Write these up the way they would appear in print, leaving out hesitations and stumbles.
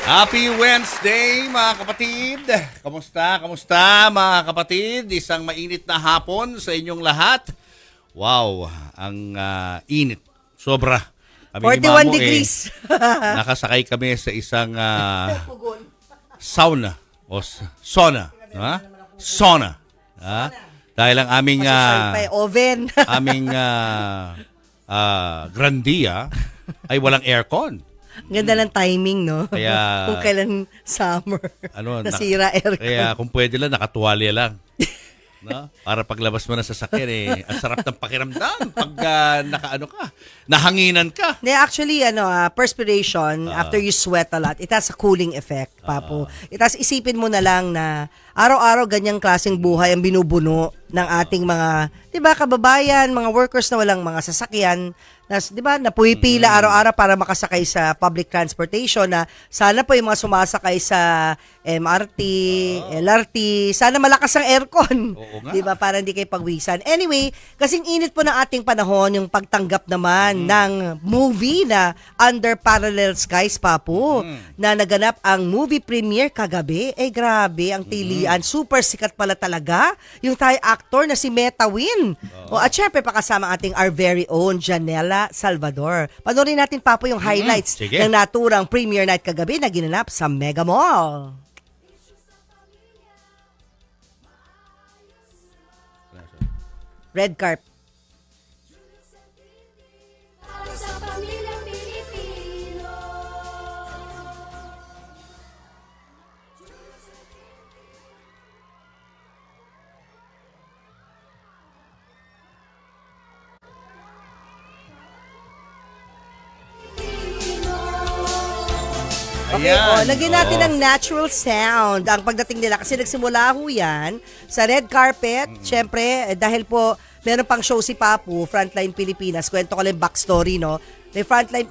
Happy Wednesday mga kapatid! Kamusta? Kamusta mga kapatid? Isang mainit na hapon sa inyong lahat. Wow, ang init. Sobra. Kami ni 41 Mamo, degrees. nakasakay kami sa isang sauna o sauna. Ha? Sauna. Ha? Dahil ang aming oven. aming grandia ay walang aircon. Ganda ng timing, no? Kaya, kung kailan summer, nasira aircon. Kaya kung pwede lang, nakatuwalya lang. No? Para paglabas mo na sa sakyan, ang sarap ng pakiramdam pag nahanginan ka. Actually, perspiration, after you sweat a lot, it has a cooling effect, Papo. It has, isipin mo na lang na araw-araw ganyang klaseng buhay ang binubuno ng ating mga, di ba, kababayan, mga workers na walang mga sasakyan, di ba, napupila araw-araw para makasakay sa public transportation na sana po yung mga sumasakay sa MRT, LRT, sana malakas ang aircon. Di ba, para hindi kayo pagwisan. Anyway, kasing init po ng ating panahon yung pagtanggap naman ng movie na Under Parallel Skies, Papo, na naganap ang movie premiere kagabi. Grabe, ang tilian. Super sikat pala talaga yung Thai actor na si Meta Win. At syempre, pakasama ating our very own Janela Salvador. Panoorin natin, Papo, yung highlights ng naturang premiere night kagabi na ginanap sa Mega Mall. Red carpet. Okay, lagyan natin ng natural sound ang pagdating nila kasi nagsimula ho yan sa red carpet. Siyempre, dahil po meron pang show si Papu, Frontline Pilipinas. Kwento ko lang yung backstory, no? May Frontline,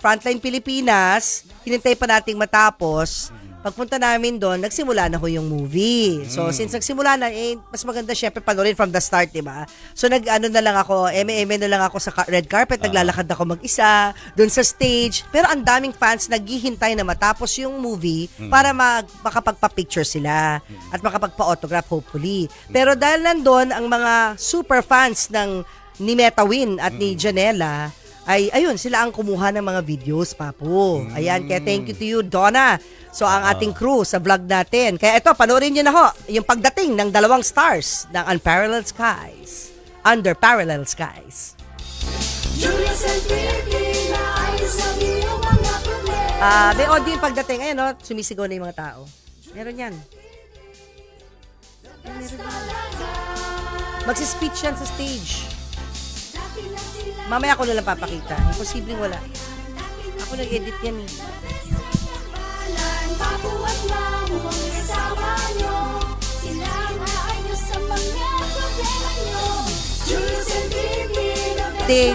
Frontline Pilipinas, hinintay pa nating matapos. Pagpunta namin doon, nagsimula na ho yung movie. So, since nagsimula na, mas maganda syempre panoorin from the start, di ba? So, na lang ako, na lang ako sa red carpet, naglalakad ako mag-isa, doon sa stage. Pero ang daming fans naghihintay na matapos yung movie para makapagpa-picture sila at makapagpa-autograph hopefully. Pero dahil nandun ang mga super fans ni Meta Win at ni Janela, ay ayun, sila ang kumuha ng mga videos, Papo. Ayan, kaya thank you to you, Donna. So, ang ating crew sa vlog natin. Kaya ito, panoorin nyo na ho, yung pagdating ng 2 stars ng Unparalleled Skies. Under Parallel Skies. May audio yung pagdating. Ayan, no? Sumisigaw na yung mga tao. Meron yan. Magsispeech yan sa stage. Mamaya ako na lang papakita. Imposibleng wala. Ako nag-edit yan eh.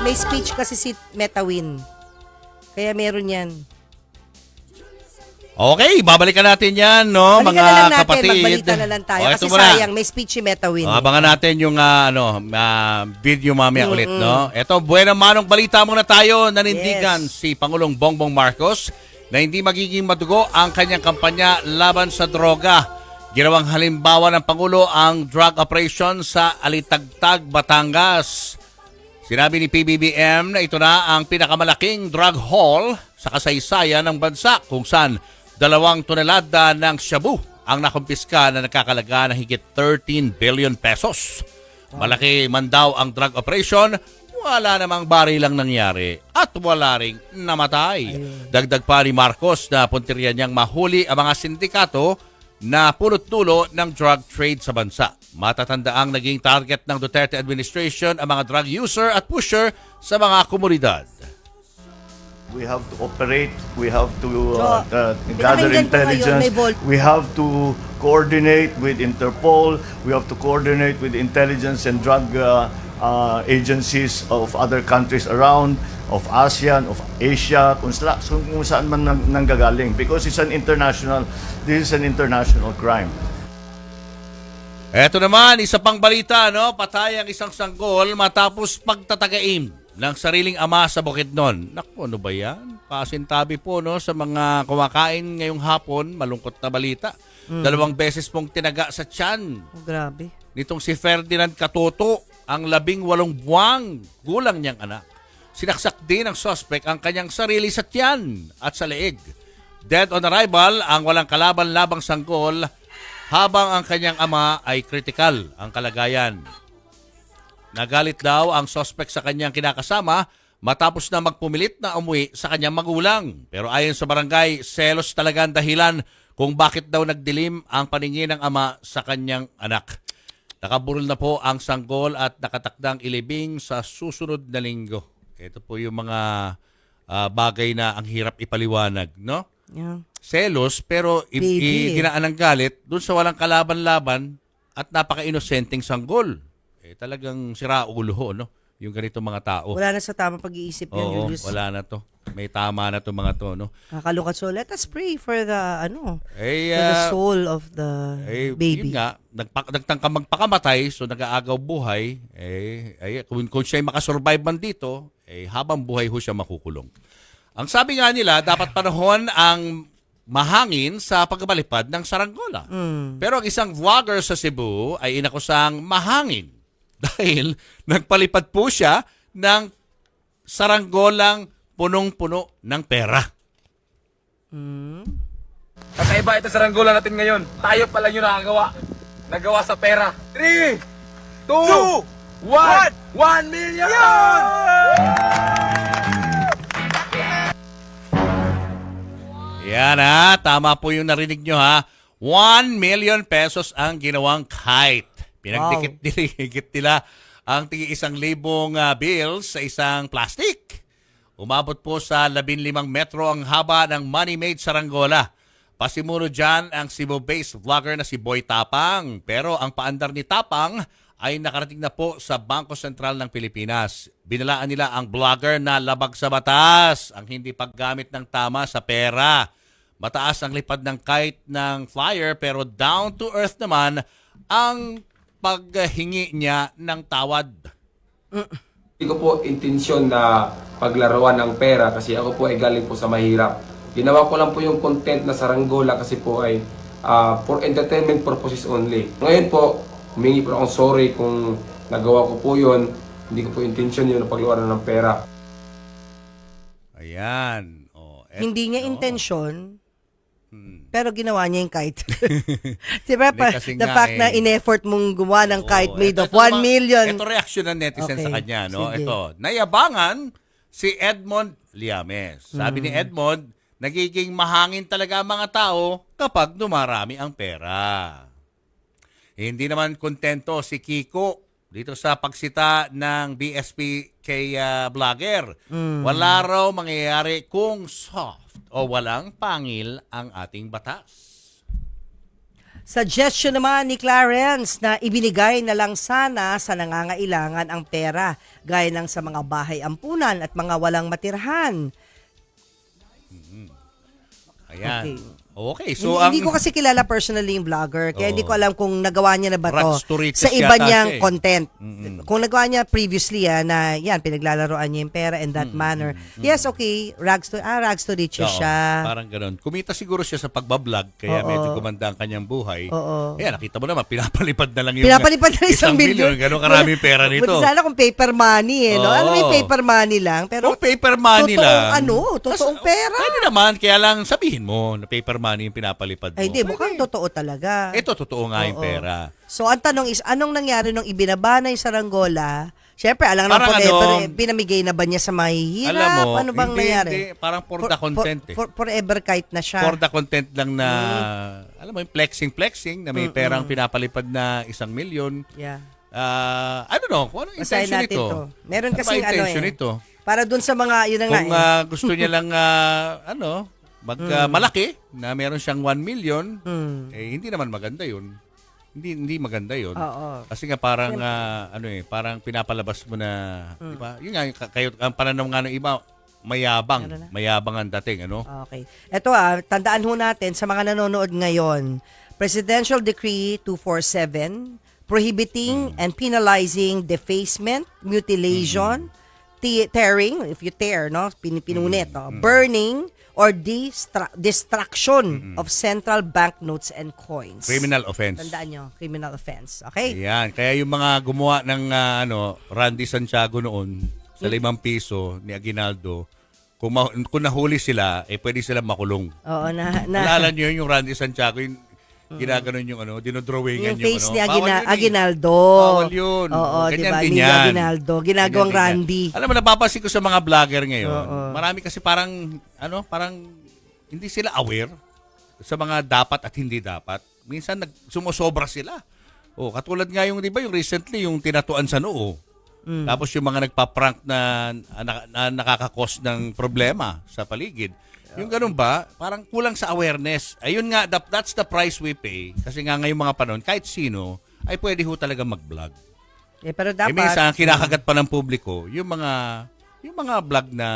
May speech kasi si Meta Win. Kaya meron yan. Okay, babalikan natin yan, no, balikan mga na lang natin, kapatid. magbalita na lang tayo. Kasi sayang, may speech si Meta Win. Abangan natin yung video mamaya ulit, no? Ito, buena manong balita muna tayo. Nanindigan si Pangulong Bongbong Marcos na hindi magiging madugo ang kanyang kampanya laban sa droga. Ginawang halimbawa ng Pangulo ang drug operation sa Alitagtag, Batangas. Sinabi ni PBBM na ito na ang pinakamalaking drug haul sa kasaysayan ng bansa kung saan 2 tonelada ng shabu ang nakumpiska na nakakalaga ng higit 13 billion pesos. Malaki man daw ang drug operation, wala namang barilang nangyari at wala ring namatay. Dagdag pa ni Marcos na puntirya niyang mahuli ang mga sindikato na punot-dulo ng drug trade sa bansa. Matatandaang naging target ng Duterte administration ang mga drug user at pusher sa mga komunidad. We have to operate, we have to gather intelligence, we have to coordinate with Interpol, we have to coordinate with intelligence and drug agencies of other countries around, of ASEAN, of Asia, kung saan man nanggagaling. Because this is an international crime. Eto naman, isa pang balita, no? Patay ang isang sanggol matapos pagtatagain ng sariling ama sa Bukidnon. Naku, ano ba yan? Pasintabi po no, sa mga kumakain ngayong hapon, malungkot na balita. 2 beses pong tinaga sa tiyan Oh, grabe. nitong si Ferdinand Katoto, ang 18 buwang gulang niyang anak. Sinaksak din ng suspect ang kanyang sarili sa tiyan at sa leeg. Dead on arrival ang walang kalaban-labang sanggol habang ang kanyang ama ay critical ang kalagayan. Nagalit daw ang suspect sa kanyang kinakasama matapos na magpumilit na umuwi sa kanyang magulang. Pero ayon sa barangay, selos talaga ang dahilan kung bakit daw nagdilim ang paningin ng ama sa kanyang anak. Nakaburol na po ang sanggol at nakatakdang ilibing sa susunod na linggo. Ito po yung mga bagay na ang hirap ipaliwanag, no? Yeah. Selos pero Baby. dinaan ng galit dun sa walang kalaban-laban at napaka-inosenteng sanggol. Talagang siraulo ho, no? Yung ganito mga tao. Wala na sa tamang pag-iisip yan, Oo, Julius. wala na to. May tama na to mga to, no? Kakalukat. So, let us pray for the, Eh, for the soul of the baby. Yun nga, nagtangka magpakamatay, so nag-aagaw buhay, kung siya'y makasurvive man dito, habang buhay ho siya makukulong. Ang sabi nga nila, dapat panahon ang mahangin sa pagbalipad ng saranggola. Pero ang isang vlogger sa Cebu ay inakusang mahangin dahil nagpalipad po siya ng saranggolang punong-puno ng pera. Kakaiba ito sa ranggola natin ngayon. Tayo pa lang yung nakagawa. Nagawa sa pera. 3, 2, 1! 1 million! Yan ha, tama po yung narinig nyo ha. 1 million pesos ang ginawang kite. Pinagdikit nila ang tigi 1,000 bills sa isang plastic. Umabot po sa 15 metro ang haba ng money-made saranggola. Pasimuno dyan ang Cebu-based vlogger na si Boy Tapang. Pero ang paandar ni Tapang ay nakarating na po sa Bangko Sentral ng Pilipinas. Binalaan nila ang vlogger na labag sa batas ang hindi paggamit ng tama sa pera. Mataas ang lipad ng kite ng flyer pero down to earth naman ang paghingi niya ng tawad. Hindi ko po intensyon na paglaruan ng pera kasi ako po ay galing po sa mahirap. Ginawa ko lang po yung content na saranggola kasi po ay for entertainment purposes only. Ngayon po, humingi po akong sorry kung nagawa ko po yun. Hindi ko po intensyon yun na paglaruan ng pera. Ayan. Hindi niya intensyon, pero ginawa niya yung kite. Diba? Kasi The nga fact na in-effort mong gumawa ng kite made of 1 million. Ito reaction ng netizen Okay, sa kanya. No? sige. Ito, nayabangan si Edmond Liames. Sabi ni Edmond, nagiging mahangin talaga ang mga tao kapag dumarami ang pera. Hindi naman kontento si Kiko dito sa pagsita ng BSP kay vlogger. Wala raw mangyayari kung soft o walang pangil ang ating batas. Suggestion naman ni Clarence na ibinigay na lang sana sa nangangailangan ang pera, gaya ng sa mga bahay ampunan at mga walang matirhan. Ayan. Okay. Okay, so hindi ko kasi kilala personally yung vlogger, kaya hindi ko alam kung nagawa niya na ba to Rags to riches sa iba yata niyang siya eh. content. Kung nagawa niya previously na yan, pinaglalaroan niya yung pera in that manner. Yes, okay, rags to riches Oo, siya. parang ganun. Kumita siguro siya sa pagbablog, kaya Oo. medyo gumanda ang kanyang buhay. Oo. Kaya nakita mo naman, pinapalipad na lang yung Pinapalipad na 1 million. Ganun karaming pera nito. Buti sana kung paper money no? Oo. Alam mo yung paper money lang, pero Kung paper money lang. totoong pera. Pwede naman, kaya lang sabihin mo na paper money yung pinapalipad mo. Ay, hindi, mukhang totoo talaga. Ito, totoo nga yung Oo. pera. So, ang tanong is, anong nangyari nung ibinaba na yung saranggola? Siyempre, alam Parang naman ano, pinamigay na ba niya sa mahihirap? Alam mo, ano bang hindi, nangyari? hindi. Parang for the content eh. Forever kite na siya. For the content lang na, alam mo yung flexing, na may perang pinapalipad na 1 million. Yeah. I don't know, kung anong Basahin intention natin ito? to. Meron Ano ba kasing intention eh. ito? Para dun sa mga, yun na nga Kung gusto niya lang, malaki, na meron siyang 1 million, hindi naman maganda yun. Hindi maganda yun. Oo. Kasi nga parang, parang pinapalabas mo na, di ba? Yun nga, ang pananaw nga ng iba, mayabang ang dating, ano? Okay. Ito tandaan ho natin sa mga nanonood ngayon, Presidential Decree 247 prohibiting and penalizing defacement, mutilation, tearing, if you tear, no? Pinunit, no? Burning, or destruction of central banknotes and coins. Criminal offense. Tandaan nyo, criminal offense. Okay? Ayan. Kaya yung mga gumawa ng Randy Santiago noon sa 5 piso ni Aguinaldo, kung nahuli sila, pwede sila makulong. Oo, Alala nyo yung Randy Santiago, yung ginaganon yung dinodrawingan yung face ni Bawal yun Aguinaldo. Bawal yun. Oo, Ganyan diba? din Ni yan. Aguinaldo. Ginagawang Ganyan din yan. Randy. Alam mo, napapansin ko sa mga vlogger ngayon, Oo. marami kasi parang hindi sila aware sa mga dapat at hindi dapat. Minsan sumusobra sila. Katulad nga yung, di ba, yung recently, yung tinatuan sa noo. Tapos yung mga nagpa-prank na nakakakos ng problema sa paligid. Yung ganun ba, parang kulang sa awareness. Ayun nga, that's the price we pay. Kasi nga ngayong mga panahon, kahit sino, ay pwede ho talaga mag-vlog. Pero dapat... minsan, kinakagat pa ng publiko, yung mga vlog na,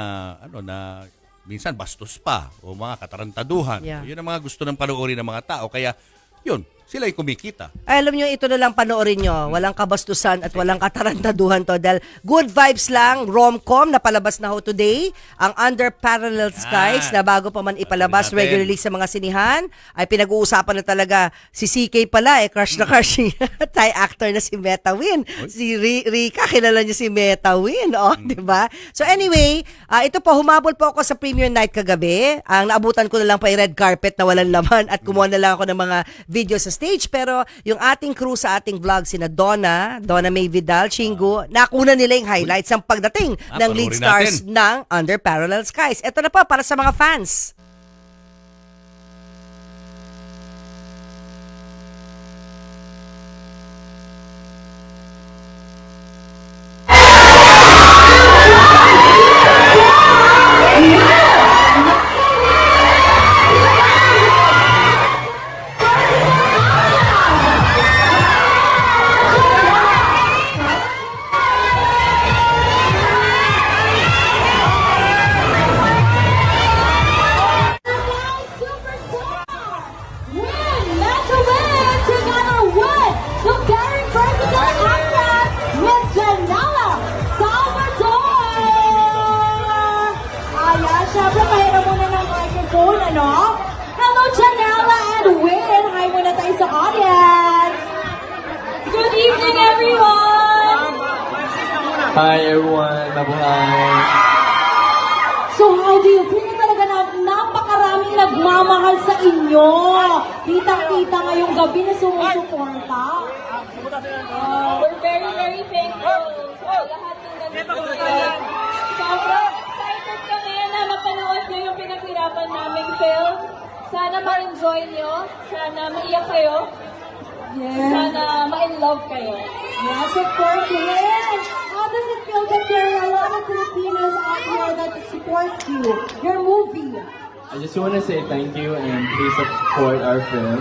na minsan bastos pa, o mga katarantaduhan. Yeah. Yun ang mga gusto ng panoorin ng mga tao. Kaya, yun, sila ay kumikita. Ay, alam nyo, ito na lang panoorin nyo. Walang kabastusan at walang katarantaduhan to. Dahil good vibes lang, rom-com na palabas na ho today. Ang Under Parallel Skies na bago pa man ipalabas natin. regularly sa mga sinihan, ay pinag-uusapan na talaga si CK pala, crush na crush niya. Thai actor na si Meta Win. Si Rika, kilala niya si Meta Win. Di ba? So anyway, ito po, humabol po ako sa premiere night kagabi. Ang naabutan ko na lang pa yung red carpet na walang laman at kumuha na lang ako ng mga video sa stage. Pero yung ating crew sa ating vlog, sina Donna May Vidal, Chingu, nakuna nila yung highlights ng pagdating ng lead panoorin stars natin. ng Under Parallel Skies. Ito na po para sa mga fans. Siyempre, pahiram muna ng microphone, ano? Hello, Janela and Win! Hi muna tayo sa audience! Good evening, everyone! Hi everyone, mabuhay. So, how do you feel? Talaga na napakaraming nagmamahal sa inyo. Kitang-kita ngayong gabi na sumusuporta. We're very, very thankful sa lahat ng nandito. Sobrang excited kami na mapanood nyo yung pinaghirapan naming film. Sana ma-enjoy nyo. Sana maiyak kayo. Yes. Sana ma-in-love kayo. Yes, of course, Win! How does it feel that there are a lot of Filipinos out here that support you, your movie? I just want to say thank you and please support our film.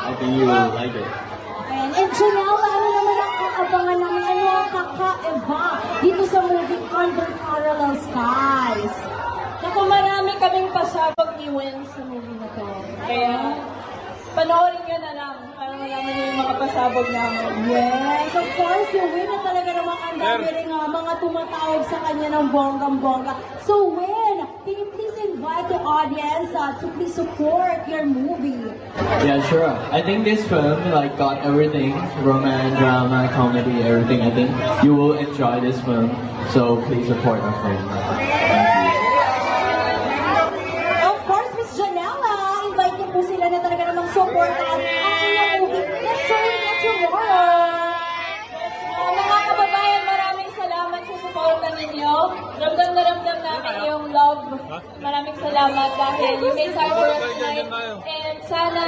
I think you will like it. And Janelle, ano naman ang aabangan namin? Ano ang kakaiba dito sa movie Under Parallel Skies? Naku, marami kaming pasabog ni Wen sa movie na to. Kaya, panoorin nyo na lang para malaman nyo yung mga pasabog namin. Yes, of course, yung Win na talaga namang ang dami rin mga tumatawag sa kanya ng bonggang-bongga. So Win, can you please invite the audience to please support your movie? Yeah, sure. I think this film got everything, romance, drama, comedy, everything. I think you will enjoy this film. So please support our film. Of course, Miss Janela, invite niyo po sila na talaga namang supportan ang inyong movie na showing na tomorrow. Mga kababayan, maraming salamat sa suporta ninyo. Ramdam na ramdam namin yung love. Maraming salamat dahil you made time for us tonight. And sana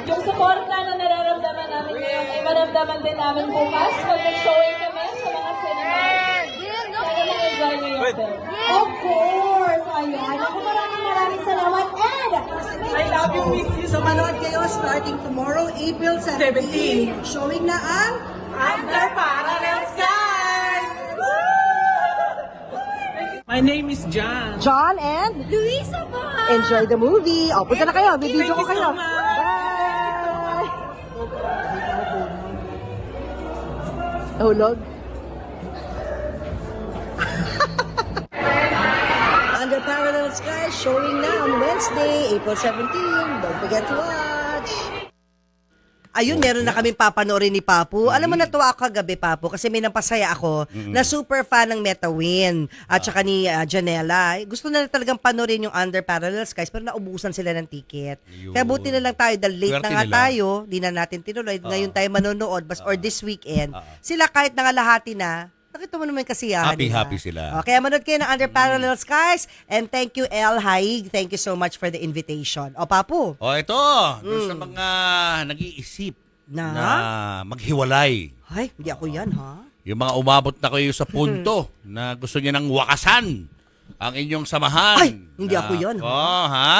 yung suporta na nararamdaman namin ngayon ay maramdaman din namin bukas pag nag-showing kami sa mga cinema. Sana ma-enjoy niyo yung film. Of course! Ayan. Ako maraming salamat. And I love you, miss you. So manood kayo starting tomorrow, April 17. Showing na ang Under Parallel Skies! My name is John. John and Luisa po! enjoy the movie. O, punta na kayo. Bibidyo ko Thank you kayo. so much. Bye! Hulog. Under Parallel Skies showing now on Wednesday, April 17. Don't forget to watch. Ayun, meron na kaming papanoorin ni Papu. Alam mo, natuwa ako kagabi, Papu, kasi may napasaya ako na super fan ng Metawin at saka ni Janela. Gusto na talagang panoorin yung Under Parallel Skies pero naubusan sila ng ticket. Ayun. Kaya buti na lang tayo, dahil late Swerte na nga nila. tayo, di na natin tinuloy. Ngayon tayo manonood, or this weekend. Sila kahit nangalahati na, nakita mo naman yung kasiyahan nila. Happy sila. Kaya manood kayo ng Under Parallel Skies and thank you, El Haig. Thank you so much for the invitation. O, Papu. O ito, dun sa mga nag-iisip Na? na maghiwalay. Ay, hindi ako yan, ha? Yung mga umabot na kayo sa punto na gusto niya nang wakasan ang inyong samahan. Ay, hindi ako yan, ha? Oh, ha?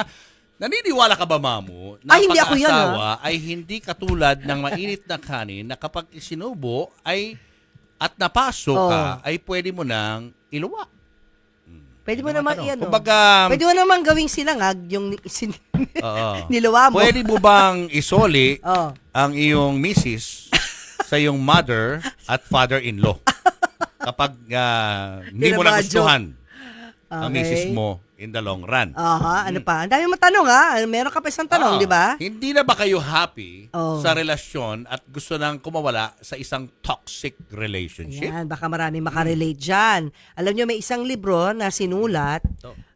Naniniwala ka ba, Mamu, na Ay, hindi ako yan, pag-asawa ay hindi katulad ng mainit na kanin na kapag isinubo ay at napasok ka, ay pwede mo nang iluwa. Pwede mo naman yan, Kumbaga, pwede mo naman gawing sinangag yung oo. niluwa mo. Pwede mo bang isoli Oh. ang iyong misis sa iyong mother at father-in-law kapag hindi mo Pinabadyo. nagustuhan ang Okay. misis mo in the long run? Aha, ano pa? Ang dami mo tanong, ha? Meron ka pa isang tanong, di ba? Hindi na ba kayo happy Oh. sa relasyon at gusto nang kumawala sa isang toxic relationship? Yan, baka marami makarelate dyan. Alam nyo, may isang libro na sinulat,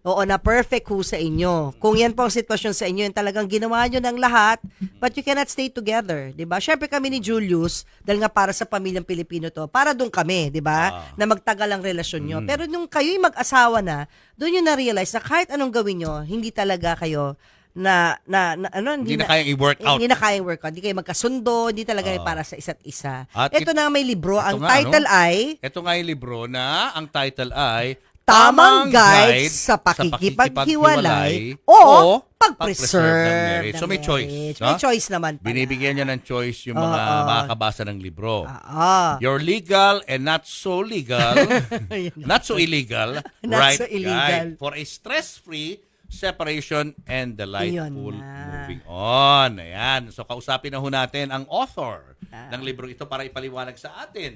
oo, na perfect ho sa inyo. Kung yan po ang sitwasyon sa inyo, yung talagang ginawa nyo ng lahat, but you cannot stay together, di ba? Siyempre kami ni Julius, dahil nga para sa pamilyang Pilipino to, para doon kami, di ba? Na magtagal ang relasyon nyo. Pero nung kayo'y mag-asawa na, doon nyo na-realize na kahit anong gawin nyo, hindi talaga kayo Hindi na kayang i-work out. Hindi na kayang work out. Hindi kayo magkasundo, hindi talaga para sa isa't isa. At Ito na may libro, ang nga, title ay Ito nga yung libro na ang title ay Tamang Guide sa Pakikipaghiwalay o Pag-preserve ng Marriage. So may choice. marriage. No? May choice naman pala. Binibigyan niya ng choice yung mga makakabasa ng libro. Ah. Your legal and not so legal, not so illegal, Not right so illegal. guide for a stress-free separation and delightful Yun na. moving on. Ayan. So kausapin na ho natin ang author ng libro ito para ipaliwanag sa atin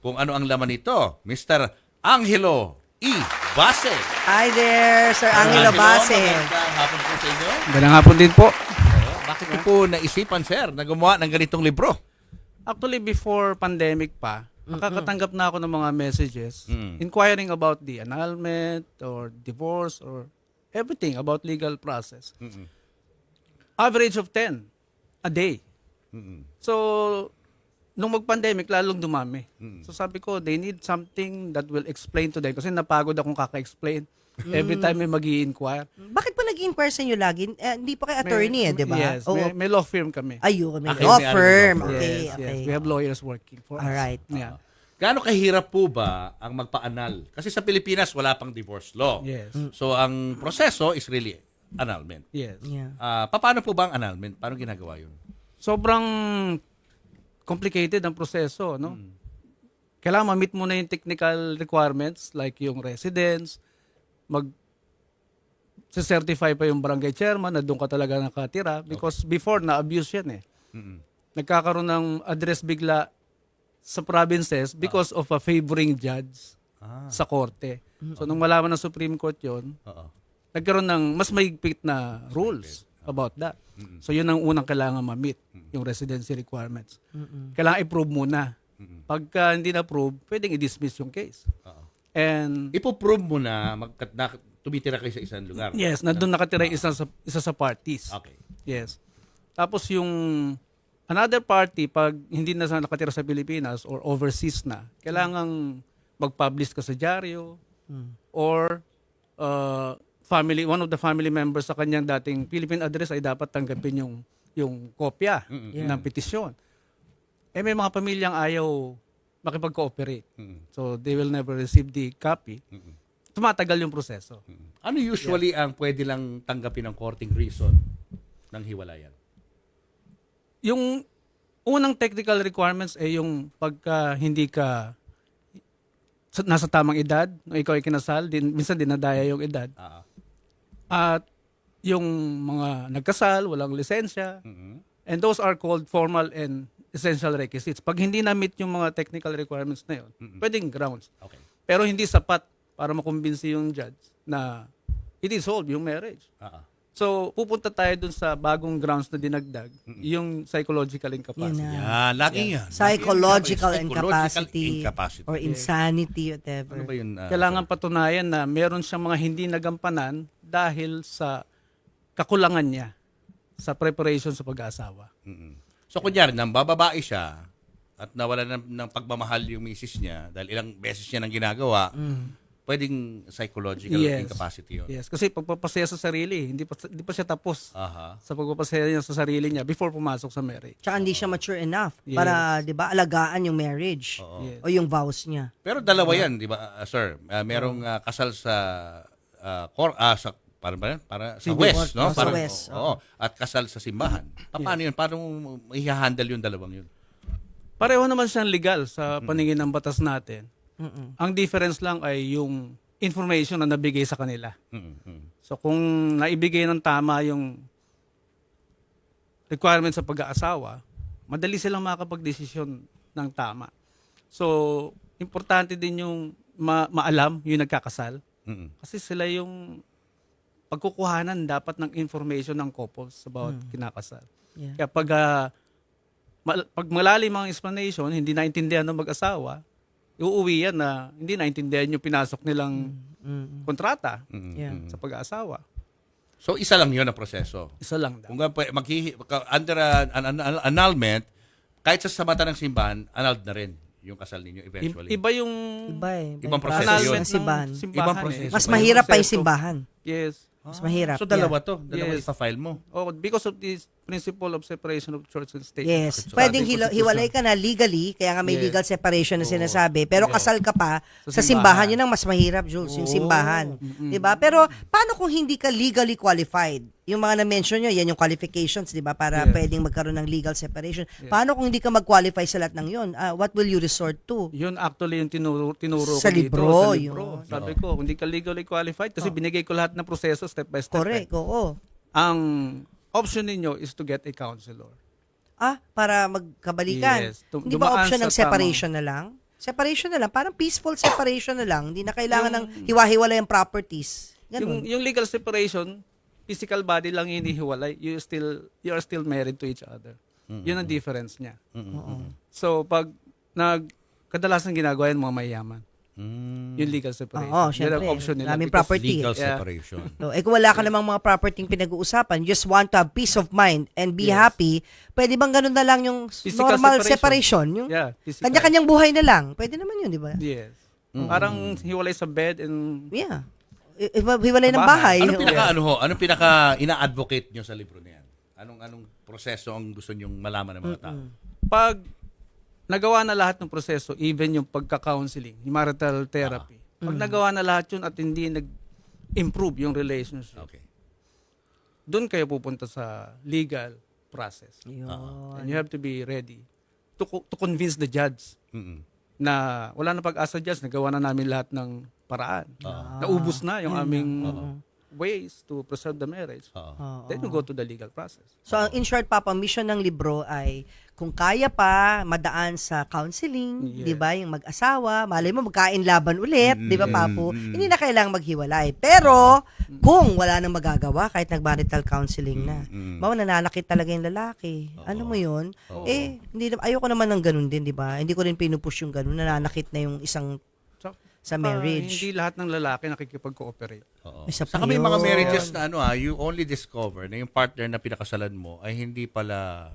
kung ano ang laman nito. Mr. Angelo E. Base. Hi there, Sir Angelo Base. Magandang hapon po sa inyo. Magandang hapon din po. Bakit niyo po naisipan, sir, na gumawa ng ganitong libro? Actually, before pandemic pa, nakakatanggap na ako ng mga messages inquiring about the annulment or divorce or everything about legal process. Average of 10 a day. So, nung mag-pandemic, lalong dumami. So sabi ko, they need something that will explain to them kasi napagod akong kaka-explain every time may mag-i-inquire. Bakit po nag-inquire sa inyo lagi? Hindi po kayo attorney di ba? Yes, Oo. may law firm kami. Ayun, may Okay, law may ano, firm. law firm. Okay, Yes, okay. yes. We have lawyers working for us. Alright. Yeah. Gaano kahirap po ba ang magpa-annul? Kasi sa Pilipinas, wala pang divorce law. Yes. So, ang proseso is really annulment. Yes. Yeah. Paano po ba ang annulment? Paano ginagawa yun? Sobrang complicated ang proseso, no? Kailangan ma-meet mo na yung technical requirements like yung residence, certify pa yung barangay chairman na doon ka talaga nakatira because before na-abuse yan eh. Nagkakaroon ng address bigla sa provinces because of a favoring judge sa korte. So nung malaman ng Supreme Court yon, nagkaroon ng mas mahigpit na rules about that. So yun ang unang kailangan ma-meet, yung residency requirements. Kailangan i-prove muna. Pagka hindi na-prove, pwedeng i-dismiss yung case. And Ipo-prove mo na tumitira kayo sa isang lugar. yes, nandun nakatira yung isa sa parties. Okay. Yes. Tapos yung another party, pag hindi na nakatira sa Pilipinas or overseas na, kailangang mag-publish ka sa dyaryo or one of the family members sa kanyang dating Philippine address ay dapat tanggapin yung kopya ng petisyon. Eh may mga pamilyang ayaw makipag-cooperate. So they will never receive the copy. Tumatagal yung proseso. Ano usually ang pwede lang tanggapin ng courting reason ng hiwalayan? Yung unang technical requirements ay yung pagka hindi ka nasa tamang edad, nung ikaw ay kinasal, minsan dinadaya yung edad. At yung mga nagkasal, walang lisensya. And those are called formal and essential requisites. Pag hindi na-meet yung mga technical requirements na yun, pwedeng grounds. Okay. Pero hindi sapat para makumbinsi yung judge na i-dissolve yung marriage. Ah. So, pupunta tayo dun sa bagong grounds na dinagdag, yung psychological Yun incapacity. na. Yan, lagi yan. Psychological Psychological incapacity or insanity, whatever. Ano ba yun? Kailangan patunayan na meron siyang mga hindi nagampanan dahil sa kakulangan niya sa preparation sa pag-aasawa. So, kunyari, nang bababae siya at nawala ng pagmamahal yung misis niya dahil ilang beses niya nang ginagawa, pwedeng psychological incapacity yun. Yes, kasi pagpapasaya sa sarili, hindi pa siya tapos Aha. sa pagpapasaya niya sa sarili niya before pumasok sa marriage. Tsaka hindi siya mature enough Yes. para, di ba, alagaan yung marriage Yes. o yung vows niya. Pero dalawa yan, di ba, sir? Merong kasal sa sa para ba yan? Para sa West, no? Sa Parang, West, oo. At kasal sa simbahan. Paano yun? Paano i-handle yung dalawang yun? Pareho naman siyang legal sa paningin ng batas natin. Ang difference lang ay yung information na nabigay sa kanila. So kung naibigay ng tama yung requirement sa pag-aasawa, madali silang makakapag-desisyon ng tama. So, importante din yung maalam yung nagkakasal. Kasi sila yung pagkukuhanan dapat ng information ng couples about kinakasal. Yeah. Kaya pag malalim ang explanation, hindi naintindihan ng mag-asawa, uuwi yan na hindi naintindihan yung pinasok nilang kontrata Yeah. sa pag-aasawa. So, isa lang yun ang proseso. Isa lang daw. Kung under an annulment, kahit sa mata ng simbahan, annulled na rin yung kasal ninyo eventually. Iba yung Iba eh. Ibang proseso annulment yun. ng Simbahan. Ibang proseso. Mas Iba yung mahirap pa yung proseso. simbahan. Yes. Mas mahirap. So, dalawa to. Dalawa Yes. ipa-file mo. Oh, because of this principle of separation of church and state. Yes. Sa Pwedeng ating constitution. hiwalay ka na legally, kaya nga may Yes. legal separation na Oo. sinasabi. Pero Yeah. kasal ka pa sa Sa simbahan. simbahan. Yun ang mas mahirap, Jules, yung Oo. simbahan. 'Di ba? Pero paano kung hindi ka legally qualified? Yung mga na-mention nyo, yan yung qualifications, 'di ba? Para Yes. pwedeng magkaroon ng legal separation. Paano kung hindi ka mag-qualify sa lahat ng yun? What will you resort to? Yun actually yung tinuro Sa ko dito. libro, Sa libro. yun. Sabi ko, hindi ka legally qualified kasi binigay ko lahat ng proseso step by step. Correct, oo. Ang option ninyo is to get a counselor. Para magkabalikan. Yes. Hindi ba Dumaan option sa ng separation na lang? Separation na lang. Parang peaceful separation na lang. Hindi na kailangan ng hiwa-hiwalay ang properties. Ganun. Yung legal separation, physical body lang yung hinihiwalay. You are still married to each other. Yun ang difference niya. So, pag kadalasan ginagawa yan mga mayayaman. Yung legal separation. Oo, Yun syempre. ang option nila. Daming Because property. Legal Yeah. separation. So, kung wala ka namang mga property pinag-uusapan, you just want to have peace of mind and be happy, pwede bang ganun na lang yung Physical normal separation. separation? Yung Yeah, physical. kanya-kanyang buhay na lang. Pwede naman yun, di ba? Yes. Parang hiwalay sa bed and Yeah. Hiwalay ng Bahay. bahay. Anong pinaka ina-advocate nyo sa libro na yan? Anong proseso ang gusto nyong malaman ng mga tao? pag nagawa na lahat ng proseso, even yung pagka-counseling, yung marital therapy, pag nagawa na lahat yun at hindi nag-improve yung relationship, Okay. doon kayo pupunta sa legal process. Yun. And you have to be ready to convince the judge na wala na pag-asa judge, nagawa na namin lahat ng paraan. Naubos na yung aming ways to preserve the marriage. Then you go to the legal process. So, in short, Papa, mission ng libro ay kung kaya pa, madaan sa counseling, Yeah. di ba? Yung mag-asawa, malay mo, magkain laban ulit, di ba, Papo? Hindi na kailangang maghiwalay. Pero, kung wala nang magagawa, kahit nag-marital counseling na, bawa nananakit talaga yung lalaki. Ano mo yun? Hindi, ayoko naman ng ganun din, di ba? Hindi ko rin pinupush yung ganun, nananakit na yung isang sa marriage. Hindi lahat ng lalaki nakikipag-cooperate. Isa pa Saka may yun. mga marriages na you only discover na yung partner na pinakasalan mo ay hindi pala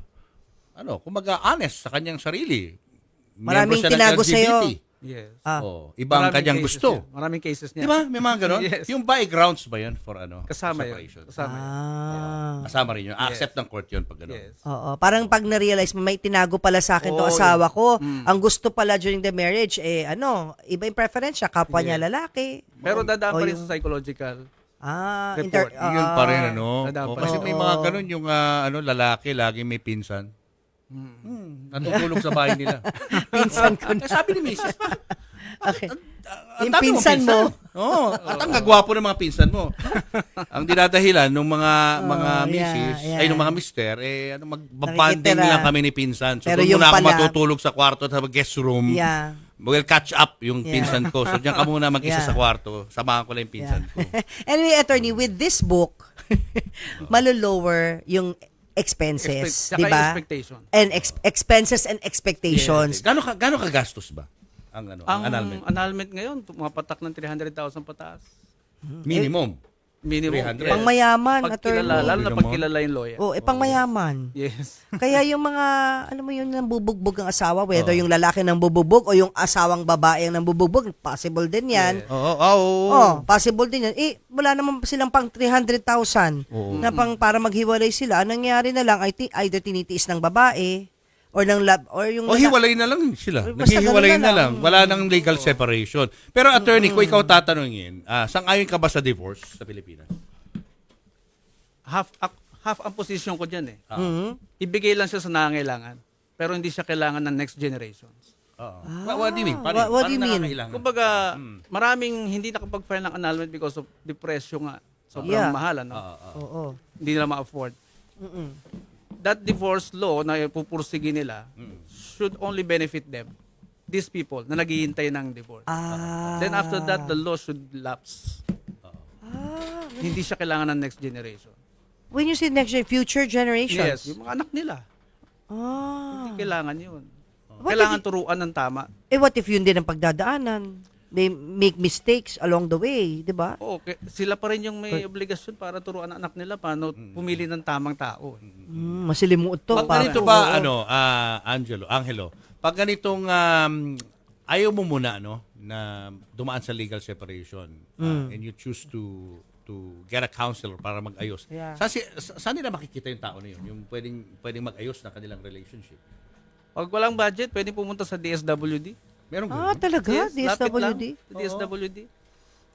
kumaga honest sa kanyang sarili. Maraming Member siya ng tinago LGBT. sa'yo. Yes. Ibang Maraming kanyang cases gusto. niya. Maraming cases niya. Di ba? May mga ganon. Yes. Yung by grounds ba yun for Kasama yun. separation? Kasama yun. Kasama rin yun. Accept ng court yun pag ganon. Yes. Oo, parang pag na-realize mo, may tinago pala sa akin to asawa ko. Ang gusto pala during the marriage, iba yung preference siya, kapwa niya lalaki. Pero dadaan O pa rin yung- sa psychological. Report. Yun pa rin, Dapat. Kasi may mga ganon yung lalaki, lagi may pinsan. Natutulog sa bahay nila. Pinsan ko na. Sabi ni Mrs. Okay. ang Yung dami mong pinsan mo. Oo, at ang gagwapo ng mga pinsan mo. Ang dinadahilan ng mga yeah, misis, yeah. ay ng mga mister, magbabanding Nakikitira. lang kami ni pinsan. So, Pero doon yung muna ako pala- matutulog sa kwarto sa guest room. Yeah. We'll catch up yung Yeah. pinsan ko. So, diyan ka muna mag-isa Yeah. sa kwarto. Samahan ko lang yung pinsan ko. Anyway, attorney, with this book, malolower yung expenses, Tsaka di ba? yung expectation. And expenses and expectations. Gano'n kagastos ba? Ang Ang annulment? annulment ngayon, tumapatak ng 300,000 pataas. Minimum. Minimum. 300. Pang mayaman, Pag attorney. kilala, lalo na Bigyan pag mo. kilala yung lawyer. Oh, pang mayaman. Yes. Kaya yung mga, alam mo yun, nambubugbog ang asawa, whether yung lalaki nang bubugbog o yung asawang babae ang nambubugbog, possible din yan. Oo. Possible din yan. Wala naman silang pang 300,000 na pang para maghiwalay sila. Ang nangyari na lang, either tinitiis ng babae or ng lab, or yung... O hiwalay na lang sila. Basta Naghihiwalay ganun na na lang. lang. Wala nang legal separation. Pero attorney, kung ikaw tatanungin, sang-ayon ka ba sa divorce sa Pilipinas? Half ang position ko dyan eh. Mhm. Ibigay lang siya sa nangangailangan. Pero hindi siya kailangan ng next generations. What do you mean? Paano, what do you paano mean? nakakailangan? Kumbaga, maraming hindi nakapag-file ng annulment because of depression nga. Sobrang Yeah. mahal, ano? Oo. Hindi nila ma-afford. That divorce law na pupursigi nila should only benefit them. These people na naghihintay ng divorce. Then after that, the law should lapse. Hindi siya kailangan ng next generation. When you say future generations. Yes, yung mga anak nila. Ah. Hindi kailangan yun. What Kailangan if- turuan ng tama. What if yun din ang pagdadaanan? They make mistakes along the way, di ba? Okay, sila pa rin yung may obligasyon para turuan ang anak nila paano pumili ng tamang tao. Masilimuot to. Pag ganito ba, Angelo, pag ganitong ayaw mo muna, na dumaan sa legal separation and you choose to get a counselor para mag-ayos. Yeah. Saan nila makikita yung tao na yun? Yung pwedeng mag-ayos ng kanilang relationship? Pag walang budget, pwede pumunta sa DSWD. Meron ba? Talaga? lapit lang DSWD? sa DSWD.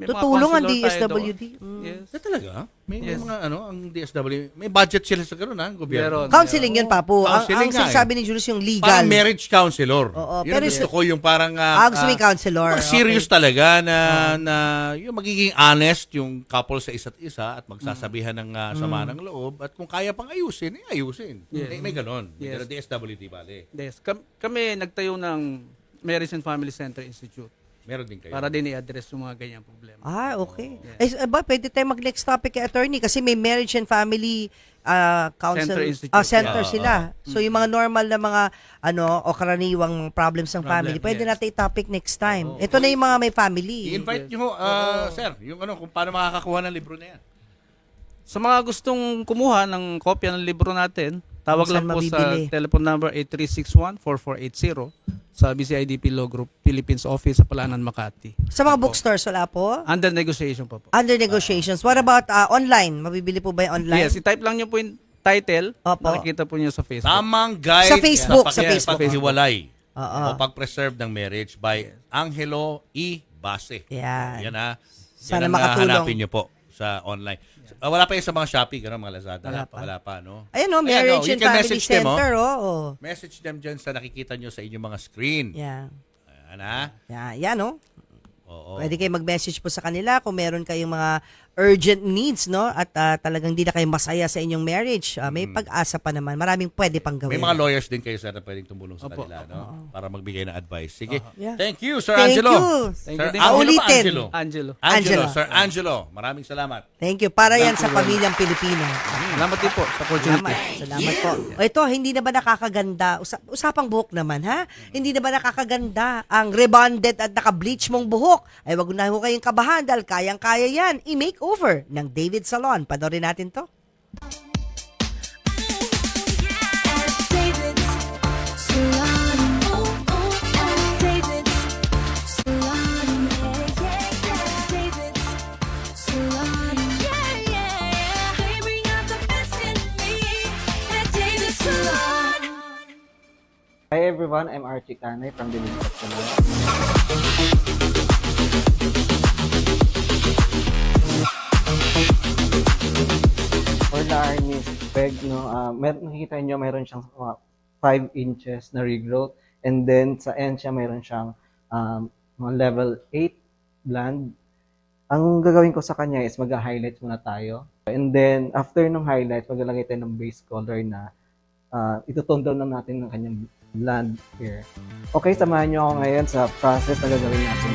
May mga Tutulong ang counselor tayo DSWD. doon. Yes. Talaga? May Yes. mga ang DSW, may budget sila sa gano'n, gobyerno. Meron. Counseling yun, Papu. Ang Counseling nga sinasabi ni Julius yung legal. Parang marriage counselor. Oo, Yun pero ang gusto ko, yung parang gusto mo yung counselor. serious talaga na yung magiging honest yung couple sa isa't isa at magsasabihan ng sama ng loob at kung kaya pang ayusin, ayusin. Yes. May ganon. Yes. Pero DSWD bale. Yes. Kami nagtayo ng Marriage and Family Center Institute Meron din kayo. para din i-address yung mga ganyang problema. Okay. Pwede tayo mag-next topic kay attorney kasi may marriage and family counsel Center Institute. center sila. So yung mga normal na mga o karaniwang problems ng family, pwede yes. natin i-topic next time. Ito na yung mga may family. I-invite nyo, sir, yung kung paano makakakuha ng libro na yan. Sa mga gustong kumuha ng kopya ng libro natin, tawag Saan lang po mabibili? sa telephone number 8361-4480 sa BCIDP Law Group Philippines Office sa Palanan, Makati. Sa mga bookstores, wala po? Under negotiation pa po. Under negotiations. What about online? Mabibili po ba yung online? Yes, i-type lang niyo po yung title, Opo. makikita po niyo sa Facebook. Tamang guide Sa Facebook, sa sa Facebook. paghiwalay Oo. o pag-preserve ng marriage by Angelo E. Base. Yan. Yan ha. Sana Yan ang makatulong. hanapin nyo po sa online. Wala pa yun sa mga Shopee, gano'n, mga Lazada. Wala pa, no? Ayan Marriage you and can Family message them, Center. Message them dyan sa nakikita nyo sa inyong mga screen. Yeah. Ayan ha? Yan, Oo. Pwede kayo mag-message po sa kanila kung meron kayong mga urgent needs, no? At talagang di na kayo masaya sa inyong marriage. May pag-asa pa naman. Maraming pwede pang gawin. May mga lawyers din kayo, sir, na pwedeng tumulong sa Opo. kanila, no? Para magbigay ng advice. Sige. Yeah. Thank you, Sir Thank Angelo. you. Thank Sir you din. Angelo ba? Paulitin. Angelo. Angelo. Sir Angelo. Maraming salamat. Thank you. Para yan sa pamilyang Pilipino. Salamat din po sa opportunity. Salamat po. O ito, hindi na ba nakakaganda? Usapang buhok naman, ha? Hindi na ba nakakaganda ang rebonded at naka-bleach mong buhok? Ay, wag na ho kayong kabahan dahil kayang-kaya yan. I-makeover ng David Salon. Panorin natin to. Hi everyone, I'm Archie Canay from the League of Salon. For the harness peg, nakikita nyo meron siyang 5 inches na regrowth, and then sa end siya meron siyang mga level 8 blonde. Ang gagawin ko sa kanya is mag-highlight muna tayo. And then, after ng highlight, maglalagay tayo ng base color na itutone down na natin ng kanyang blonde hair. Okay, samahan niyo ako ngayon sa process na gagawin natin.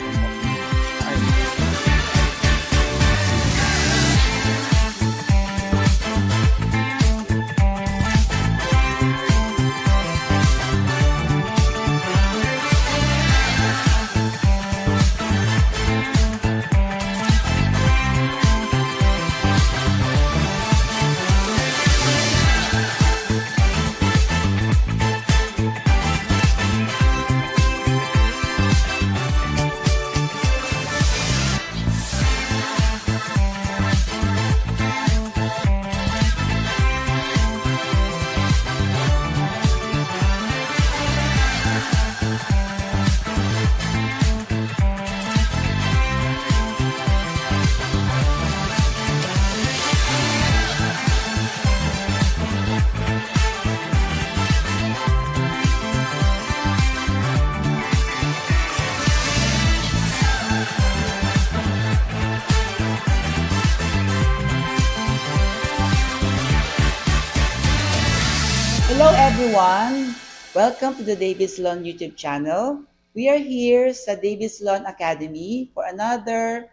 Hello everyone! Welcome to the David Salon YouTube channel. We are here sa David Salon Academy for another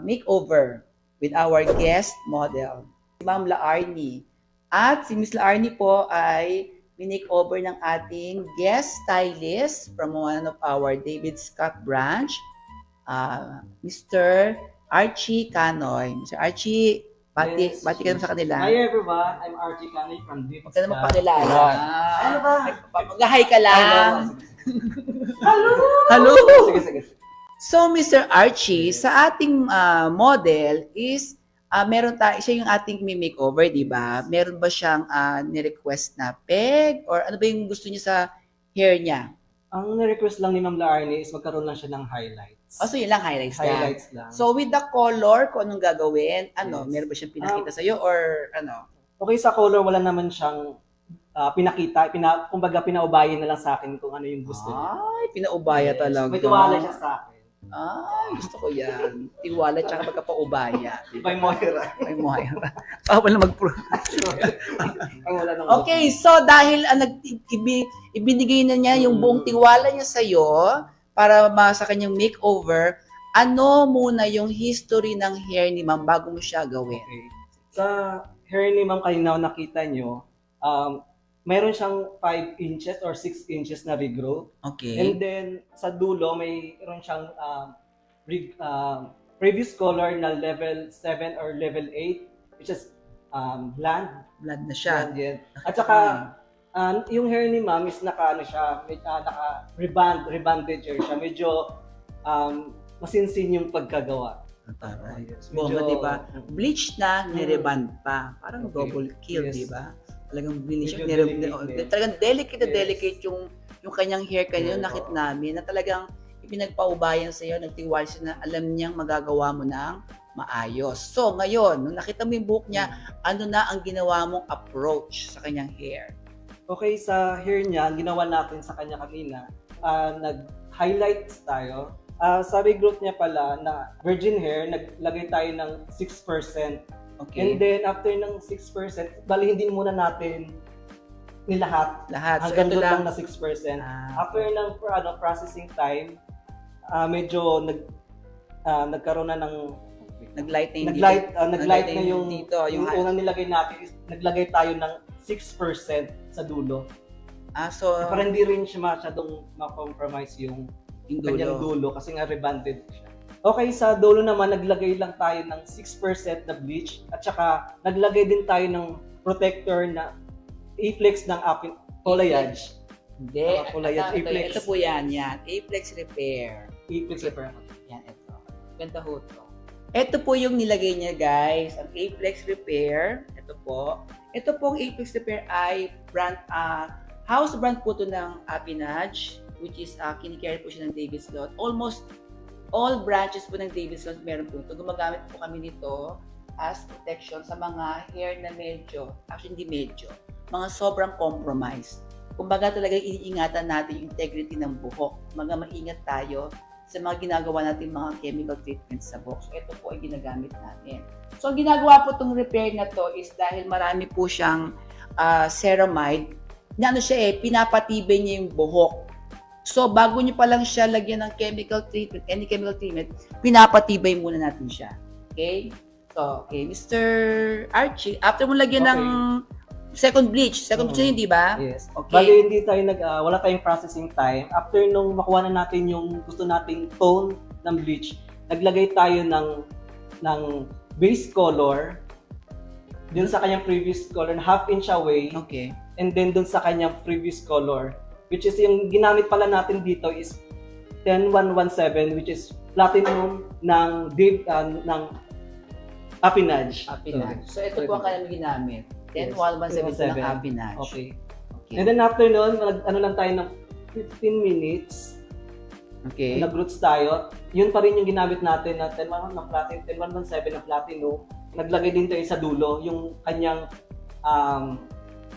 makeover with our guest model, si Ma'am Laarni. At si Miss Laarni po ay minake-over ng ating guest stylist from one of our David Scott branch, Mr. Archie Canoy. Mr. Archie, bati ka naman sa kanila. Hi everyone, I'm Archie Canoy from David Huwag ka naman pakilala. Ano ba? Mag-hi ka lang. Hello! Sige. So, Mr. Archie, sa ating model is, siya yung ating makeover, di ba? Meron ba siyang ni-request na peg? Or ano ba yung gusto niya sa hair niya? Ang na-request lang ni Ma'am Laarni is magkaroon lang siya ng highlights. So yun lang, highlights lang. Highlights lang. So, with the color, kung anong gagawin, Yes. meron ba siyang pinakita sa'yo or ano? Okay, sa color, wala naman siyang pinakita. Kumbaga, pinaubayan na lang sa akin kung ano yung gusto niya. Ay, pinaubaya talaga. May tiwala siya sa akin. Ay, gusto ko yan. Tiwala tsaka magkapaubaya. May Moira. May Moira. Bawal na mag-pro. Ang wala nang Okay, so dahil ibinigay na niya yung buong tiwala niya sa'yo para sa kanyang makeover, ano muna yung history ng hair ni Ma'am bago mo siya gawin? Okay. Sa hair ni Ma'am kanina nakita nyo, mayroon siyang 5 inches or 6 inches na regrowth. Okay. And then, sa dulo, mayroon siyang previous color na level 7 or level 8, which is blonde. Blood na siya. Blonde yan. At saka, yung hair ni Ma'am is rebanded hair siya. Medyo masinsin yung pagkagawa. Yes, Bomba, medyo- di ba? Bleach na, nireband pa. Parang Okay. double kill, Yes. di ba? Talagang bleach. Medyo delicate. Talagang delicate na Yes. delicate yung kanyang hair kanyo. Yeah. Nakita namin na talagang ipinagpaubayan sa iyo, nagtiwala siya na alam niyang magagawa mo ng maayos. So, ngayon, nung nakita mo yung buhok niya, ano na ang ginawa mong approach sa kanyang hair? Okay, sa hair niya, ginawa natin sa kanya kanina, nag-highlights tayo. Sa regrowth niya pala na virgin hair, naglagay tayo ng 6%. Okay. And then, after ng 6%, bali hindi muna natin nilahat. Lahat. So, Hanggang ito doon lang. lang na 6%. Ah, After ng processing time, medyo nagkaroon na ng Nag-light na yung nag-light na yung dito. yung unang nilagay natin is naglagay tayo ng 6% sa dulo. So, Para hindi rin siya masyadong ma-compromise yung yung kanyang dulo. dulo kasi nga rebanded siya. Okay, sa dulo naman naglagay lang tayo ng 6% na bleach at saka naglagay din tayo ng protector na A-flex ng aking foliage. Hindi. Mga foliage, A-flex. Ito po yan. A-flex repair. A-flex repair. Yan, ito. Ganda ho to. Ito po yung nilagay niya, guys. Ang A-flex repair. Ito po. Ito pong A-flex repair ay brand, house brand po ito ng Apinage, which is kinikarry po siya ng David Salon. Almost all branches po ng David Salon meron po ito. Gumagamit po kami nito as protection sa mga hair na medyo, actually hindi medyo, mga sobrang compromised. Kumbaga talaga iniingatan natin yung integrity ng buhok. Mga maingat tayo sa mga ginagawa natin mga chemical treatments sa buhok. So, ito po ay ginagamit natin. So, ang ginagawa po itong repair na to is dahil marami po siyang ceramide, na pinapatibay niya yung buhok. So, bago niyo pa lang siya lagyan ng chemical treatment, any chemical treatment, pinapatibay muna natin siya. Okay? So, okay, Mr. Archie, after mo lagyan ng second bleach di ba? Yes. Okay. Bali, hindi tayo wala tayong processing time. After nung makuha na natin yung gusto nating tone ng bleach, naglagay tayo ng base color dun sa kanyang previous color, half inch away. Okay. And then dun sa kanyang previous color, which is yung ginamit pala natin dito is 10117, which is platinum ng Affinage. So, ito po ang kanyang ginamit. 10117 ng Affinage. Okay. And then after nun, lang tayo ng 15 minutes. Okay. Nag-roots tayo. Yun pa rin yung ginamit natin na 10117 na platinum. Naglagay din tayo sa dulo yung kanyang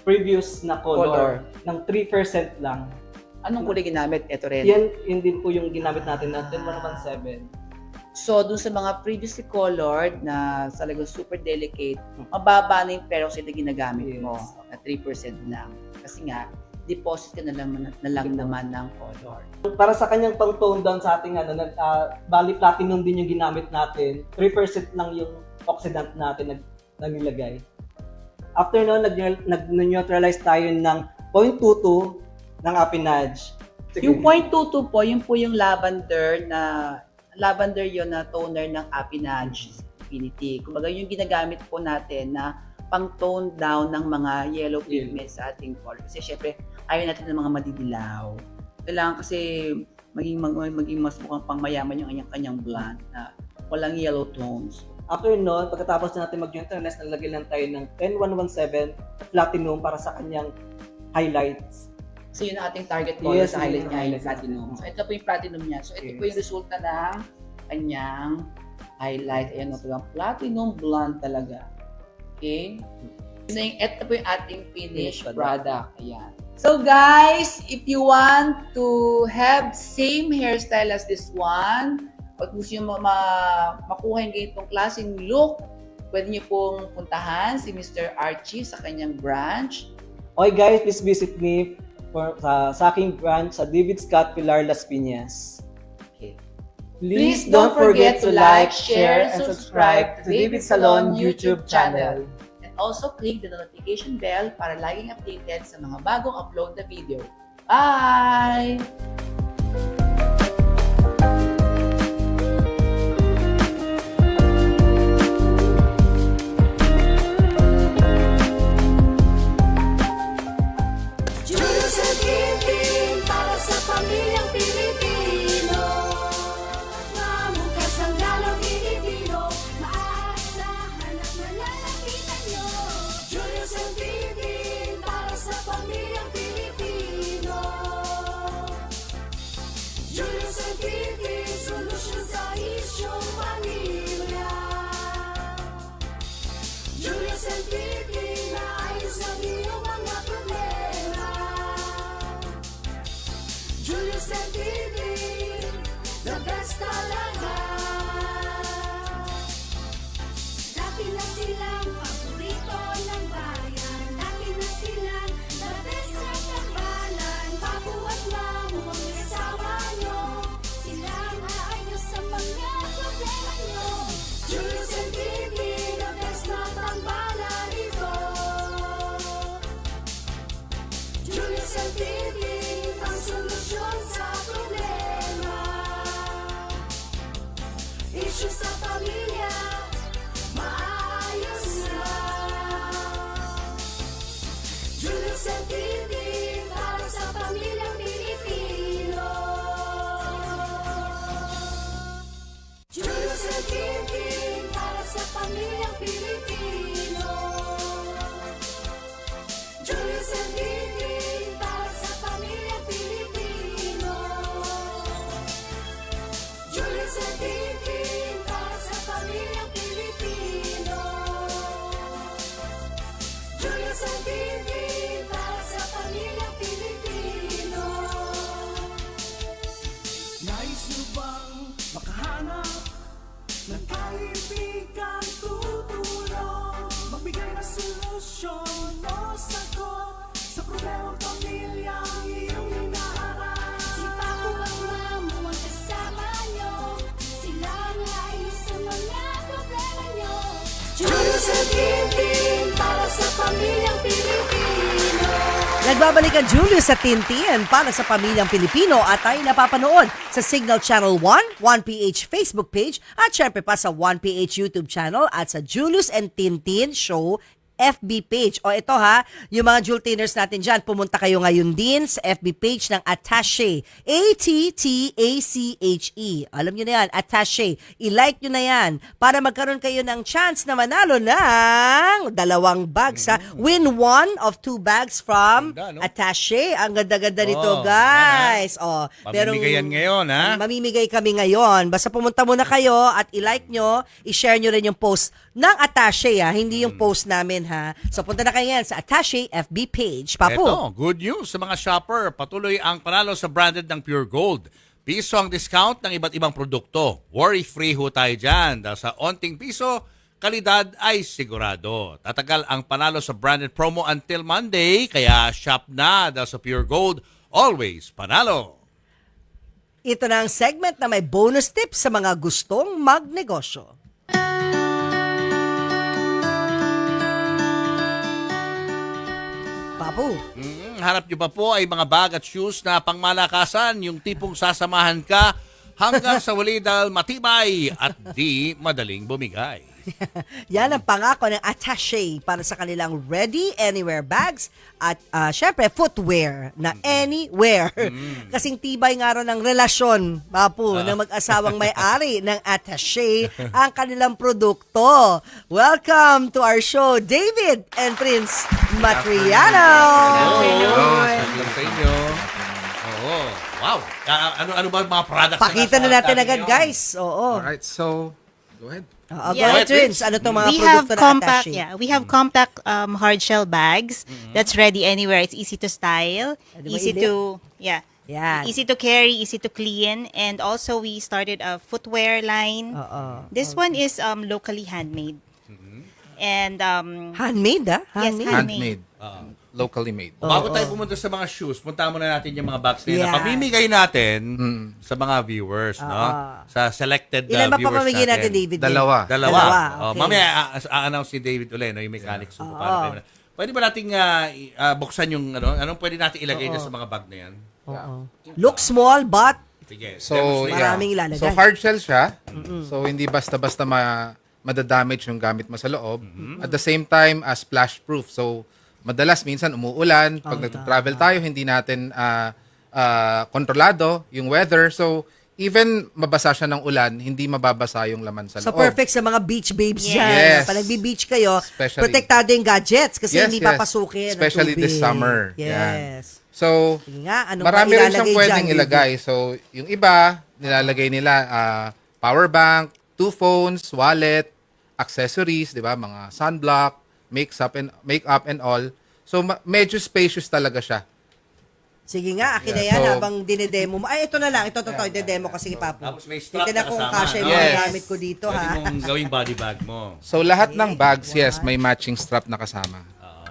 previous na color. Ng 3% lang. Anong kulay ginamit? Ito rin. Yun din po yung ginamit natin na 10117. So, dun sa mga previously colored na talagang super delicate, mababa na yung peroxide na ginagamit mo na 3% lang. Kasi nga, deposit ka na lang naman ng color. Para sa kanyang pang-tone down sa ating bali platinum din yung ginamit natin. 3% lang yung oxidant natin na nilagay. After nun, nag-neutralize tayo ng 0.22 ng Affinage. Yung 0.22 po, yun po yung lavender yon na toner ng Affinage Infinity. Kumbaga yung ginagamit po natin na pang-tone down ng mga yellow pigments sa ating color. Kasi syempre, ayaw natin ng mga madidilaw. Kailangan kasi maging mas mukhang pangmayaman yung kanyang blonde na walang yellow tones. After nun, pagkatapos na natin mag-neutralize, naglagay lang tayo ng 10117 platinum para sa kanyang highlights. So yun ang ating target color sa highlight niya, yung platinum. So ito po yung platinum niya. So ito po yung resulta ng kanyang highlight. Ayan, platinum blonde talaga. Okay? So ito po yung ating finished product. Ayan. So guys, if you want to have same hairstyle as this one, pag gusto nyo makuha yung ganitong klaseng look, pwede nyo pong puntahan si Mr. Archie sa kanyang branch. Okay guys, please visit me sa aking branch sa David Scott Pilar Las Piñas. Okay. Please don't forget to like, share, and subscribe to David Salon YouTube channel. And also click the notification bell para laging updated sa mga bagong upload na video. Bye! The best talaga. Dati na silang paborito ng bayan. Dati na silang the best na tambalan. Papo at mamo ang asawa nyo. Silang aayos sa mga problema nyo. Julius and Vivi, the best na tambalan ito. Julius and Vivi, ang solusyon sa problema. Issue sa pamilya, maayos na. Julius and Vivi, para sa pamilyang Pilipino. Julius and Vivi, para sa pamilyang Pilipino. Julius and Vivi, para sa pamilyang Pilipino. Julius and Vivi, para sa pamilyang Pilipino. Julius and Vivi, para sa Tintin para sa pamilyang Pilipino. Nagbabalik ang Julius sa Tintin para sa pamilyang Pilipino at tayo napapanood sa Signal Channel 1, 1PH Facebook page at syempre pa sa 1PH YouTube channel at sa Julius and Tintin Show FB page. O ito ha, yung mga Jultiners natin dyan, pumunta kayo ngayon din sa FB page ng Attache. A-T-T-A-C-H-E. Alam nyo na yan, Attache. I-like nyo na yan para magkaroon kayo ng chance na manalo ng 2 bags ha. Win 1 of 2 bags from Ganda, no? Attache. Ang ganda-ganda nito, Oh, guys. O, Mamimigay yan ngayon, ha? Mamimigay kami ngayon. Basta pumunta muna kayo at i-like nyo, i-share nyo rin yung post ng Attache, ha? Hindi yung post namin, ha? So, punta na kayo yan sa Attache FB page. Papu. Eto, good news sa mga shopper. Patuloy ang panalo sa branded ng Pure Gold. Piso ang discount ng iba't ibang produkto. Worry-free ho tayo dyan. Dahil sa onting piso, kalidad ay sigurado. Tatagal ang panalo sa branded promo until Monday. Kaya shop na dahil sa Pure Gold. Always panalo. Ito na ang segment na may bonus tips sa mga gustong magnegosyo. Papu. Harap nyo pa po ay mga bag at shoes na pangmalakasan, yung tipong sasamahan ka hanggang sa wali dahil matibay at di madaling bumigay. Yan ang pangako ng Attache para sa kanilang ready anywhere bags at syempre footwear na anywhere. Kasing tibay nga ron ng relasyon, Papu, ng mag-asawang may-ari ng Attache ang kanilang produkto. Welcome to our show, David and Prince Matriano. Hello sa inyo. Oo. Wow. Ano ba mga products? Pakita na natin agad, guys. Oo. Alright, so go ahead. Go ahead, Prince. Ano itong mga We produkto have na compact, Attache? we have compact hard shell bags that's ready anywhere. It's easy to style, Pwede easy mainit. to Yan. easy to carry, easy to clean, and also we started a footwear line. This one is locally handmade. And Handmade, ah? yes, Handmade. Locally made. Bago tayo pumunta sa mga shoes, punta muna natin yung mga bags na yun na Yeah. pamimigay natin sa mga viewers, no? Sa selected Ilan ba viewers papamigay natin, David? Dalawa. Dalawa. Okay. Mamaya a-announce si David ulit, no? Yung mechanics. Pwede ba nating buksan yung anong pwede natin ilagay na sa mga bag na yan? Look small, but Sige. So, Maraming ilalagay. So hard shell siya. So hindi basta-basta madadamage yung gamit mo sa loob. At the same time, splash proof. So madalas minsan umuulan, pag nagta-travel tayo hindi natin kontrolado yung weather. So even mabasa siya ng ulan, hindi mababasa yung laman sa so loob. perfect sa mga beach babes dyan. Yes. Pag nagbi-beach kayo, Especially- protektado yung gadgets kasi hindi papasukin. ng Especially this tubig. summer. Yes. So, Sige nga, ano marami pa rin siyang ilalagay pwedeng dyan, ilagay. So, yung iba, nilalagay nila power bank, 2 phones, wallet, accessories, di ba? Mga sunblock, makeup and all. So, medyo spacious talaga siya. Sige nga, akin na Yeah, yan so- habang dinedemo mo. Ay, ito na lang. Ito, ide-demo ko. Sige, Papu. Tapos may strap Tignan na kung kasama, kasya yung no? mga Yes. gamit ko dito, Pwede ha? mong gawing body bag mo. So, lahat ng bags, yes, may matching strap na kasama.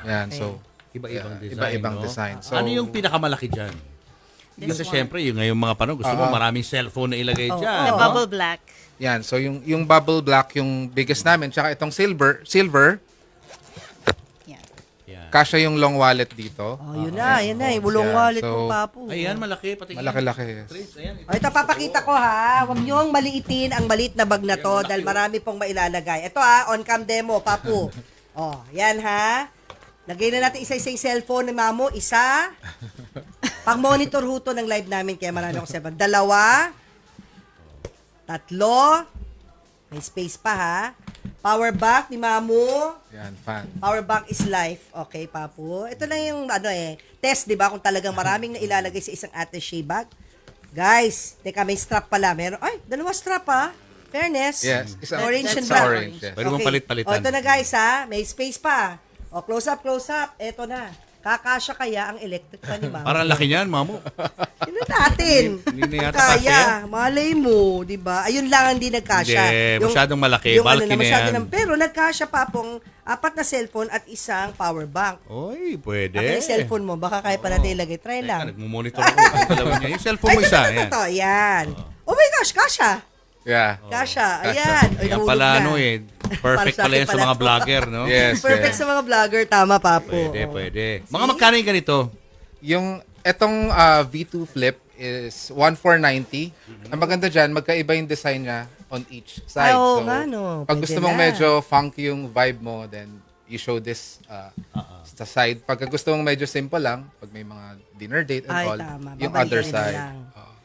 Yan, so, Iba-ibang design, iba-ibang no? design. So, Ano yung pinakamalaki dyan? Kasi syempre, yung ngayong mga panahon, gusto mo maraming cellphone na ilagay dyan. the no? bubble black. yan, so yung bubble black, yung biggest namin, tsaka itong silver, Yeah. Yan. kasya yung long wallet dito. Oh, yun na. Ulong Yeah, wallet so- mo, Papu. Ayan, malaki. Pati Malaki-laki, yes. Ayan, O, ito papakita ko ha. Huwag niyong maliitin ang maliit na bag na to dahil marami pong mailalagay. Ito ha, on-cam demo, Papu. O, yan ha. Lagay na natin isa-isa yung cellphone ni Mamo. Isa. Pang-monitor ho to ng live namin kaya marami akong cellphone. 2. 3. May space pa ha. Power bank ni Mamo. Yan, fan. Power bank is life. Okay, Papu. Ito na yung test, di ba? Kung talagang maraming na ilalagay sa isang attaché bag. Guys, teka, may strap pala. Meron, 2 strap ha. Fairness. Yes. Orange and That's black. orange, yes. Pwede mong palit-palitan. O, ito na guys ha. May space pa. O, close up. Ito na. Kakasya kaya ang electric fan ni Mamo? Parang laki niyan, Mamo. Yun natin. Hindi na yata kasya Kaya. Malay mo, di ba? Ayun lang hindi nagkasya. Hindi, masyadong malaki. Yung Bulky na masyado yan. pero nagkasya pa pong 4 na cellphone at isang power bank. Oy, pwede. Akin yung cellphone mo, baka kaya pa natin ilagay. Try lang. Nagmumonitor ako. Ang dalawa niya. Yung cellphone mo isa. Ayan. Ito, yan. Oh my gosh, kasha. Yeah. Kasha, ayan. Ay, Yan nahulog pala na. Perfect Para sa pala yan akin sa pala mga to. vlogger, no? Yes. Perfect sa mga vlogger, tama, Papo. Pwede. Mga magkano yung ganito? Yung etong V2 Flip is 1,490. Ang maganda dyan, magkaiba yung design niya on each side. Ay, oo so, nga, no. pag Pwede gusto mong na. medyo funky yung vibe mo, then you show this sa side. Pag gusto mong medyo simple lang, pag may mga dinner date and Ay, all, tama. yung Babalikan other na side. lang.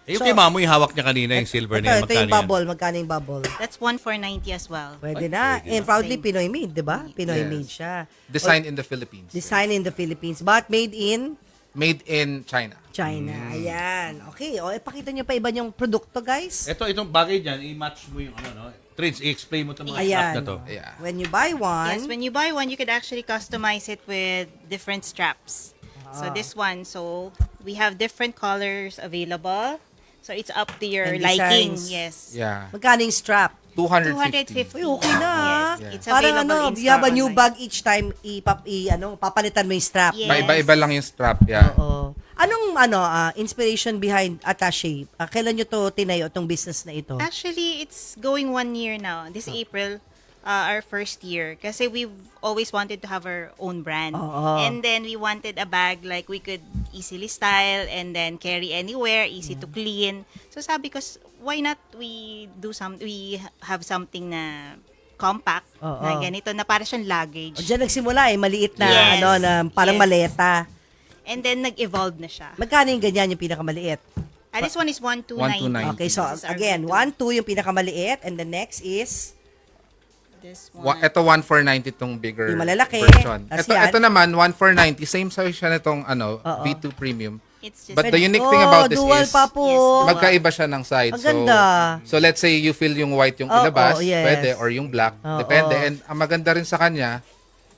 Yung So, kay Mamo, yung hawak niya kanina, yung silver na yan. Ito yung Magkano yan? bubble. Magkano yung bubble? That's 1,490 as well. Pwede na. And proudly Pinoy made, di ba? Pinoy Yes. made siya. Design in the Philippines. Design in the Philippines, but made in Made in China. China. Ayan. Okay. O, ipakita niyo pa iba niyong produkto, guys. Itong bagay dyan, i-match mo yung ano, no? Trins, i-explain mo itong mga Ayan. strap na to. Yeah. When you buy one, Yes, when you buy one, you could actually customize it with different straps. So this one, so we have different colors available. So it's up to your And liking. designs. Yes. Yeah. magkano yung strap? 250. Uy, okay na. Yes, it's Parang available in you have a store new online. bag each time papalitan mo yung strap. Yes. Iba-iba lang yung strap. Yeah. Oo. Anong inspiration behind Attaché? Kailan nyo to tinayo, itong business na ito? Actually, it's going 1 year now. This April, our first year. Kasi we've always wanted to have our own brand. Oo. And then we wanted a bag like we could easily style and then carry anywhere, easy to clean. So sabi ko, why not we have something na compact, Oo. na ganito, na para siyang luggage. O, diyan nagsimula maliit na, Yes. na parang Yes. maleta. And then nag-evolve na siya. Magkano yung ganyan, yung pinakamaliit? This one is 1,290. 1,290. Okay, so This is our again, go-to. 1, 2 yung pinakamaliit, and the next is This one. Ito 1,490 itong bigger Yung malalaki. version. Tas Ito, yan. ito naman 1,490, same size siya nitong Oo. V2 Premium. It's just But the unique thing about this dual is pa po. Yes, magkaiba siya ng side. Ang ganda. So let's say you feel yung white yung Oo, ilabas, yes. pwede, or yung black, Oo. depende. And ang maganda rin sa kanya,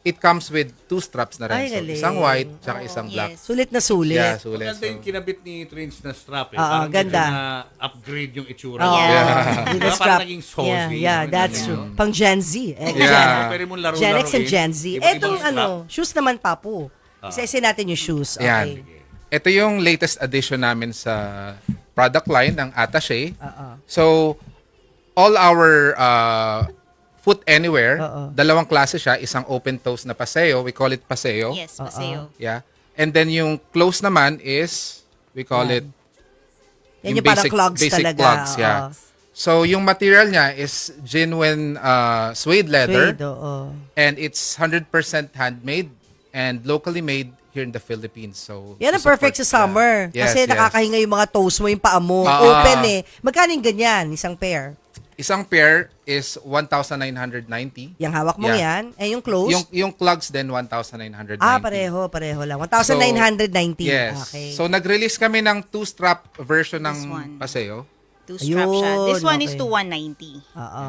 it comes with 2 straps na rin. Ay, So galing. isang white, tsaka isang black. Yes. Sulit na sulit. Yeah, sulit. Maganda yung kinabit ni Trins na strap. Oo, Parang ganda. medyo na-upgrade yung itsura. Oo. Yeah. With the Diba? strap. Parang naging saucy. Yeah, that's true. Pang Gen Z. Yeah. Pwede mong laro-laro Gen X and eh. Gen Z. Iba-ibang Etong strap. shoes naman, Papu. Isa-isa natin yung shoes. Okay. Yan. Ito yung latest addition namin sa product line ng Attaché. So, all our Foot Anywhere, dalawang klase siya. Isang open toes na paseo. We call it paseo. Yes, paseo. Yeah. And then yung close naman is, we call it Yan yung parang clogs basic talaga. clogs, yeah. Oo. So, yung material niya is genuine suede leather. Suede, oo. And it's 100% handmade and locally made here in the Philippines. So, Yan ang to support perfect sa summer. Yes, Kasi yes. nakakahinga yung mga toes mo, yung paa mo. Open eh. Magkano yung ganyan, isang pair? Isang pair is 1,990. Yung hawak mo Yeah. yan. Eh, yung close? Yung clogs din 1,990. Pareho lang. 1,990. Yes. Okay. So nag-release kami ng 2-strap version ng This one. paseo. 2-strap siya. This one is okay. to 190. Oo.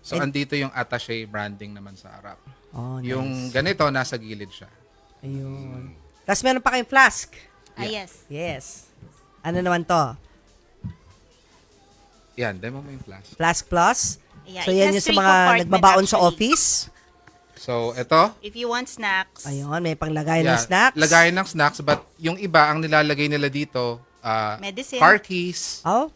So andito yung Attaché branding naman sa harap. Oh, nice. Yung ganito nasa gilid siya. Ayun. Tapos meron pa kayong flask. Yes. Yes. Ano naman to? Yan, demo mo yung flash. Flask Plus. Yeah, So it yan has yung sa 3 mga compartment nagbabaon sa actually. office. So ito, If you want snacks, Ayun, may panglagay ng snacks. lagayan ng snacks, but yung iba ang nilalagay nila dito, Medicine. car keys, Oh?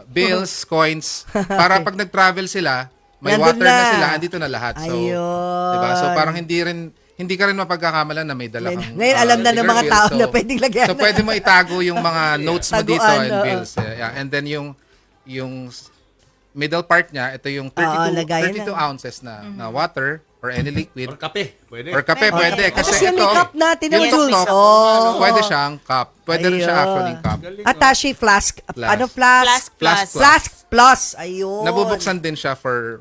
bills, coins, para pag nag-travel sila, may Nandun water na na. sila, andito na lahat. So, Ayun. diba? So parang hindi ka rin mapagkakamalan na may dala kang Ngayon, alam na ng bigger mga bill. tao So, na pwedeng lagyan. So pwede mo itago yung mga notes mo dito Taguan, and oo. bills. Yeah. And then yung middle part niya, ito yung 32 ounces na water or any liquid. Or kape. Pwede. Or kape, pwede. Kasi Kasi yan ito, may cup natin yung ng juice. stock, Oh. pwede siyang cup. Pwede rin siya Ayun. actually cup. Attaché flask. Flask. Ano flask? Flask Plus. Flask Plus. Ayun. Nabubuksan din siya for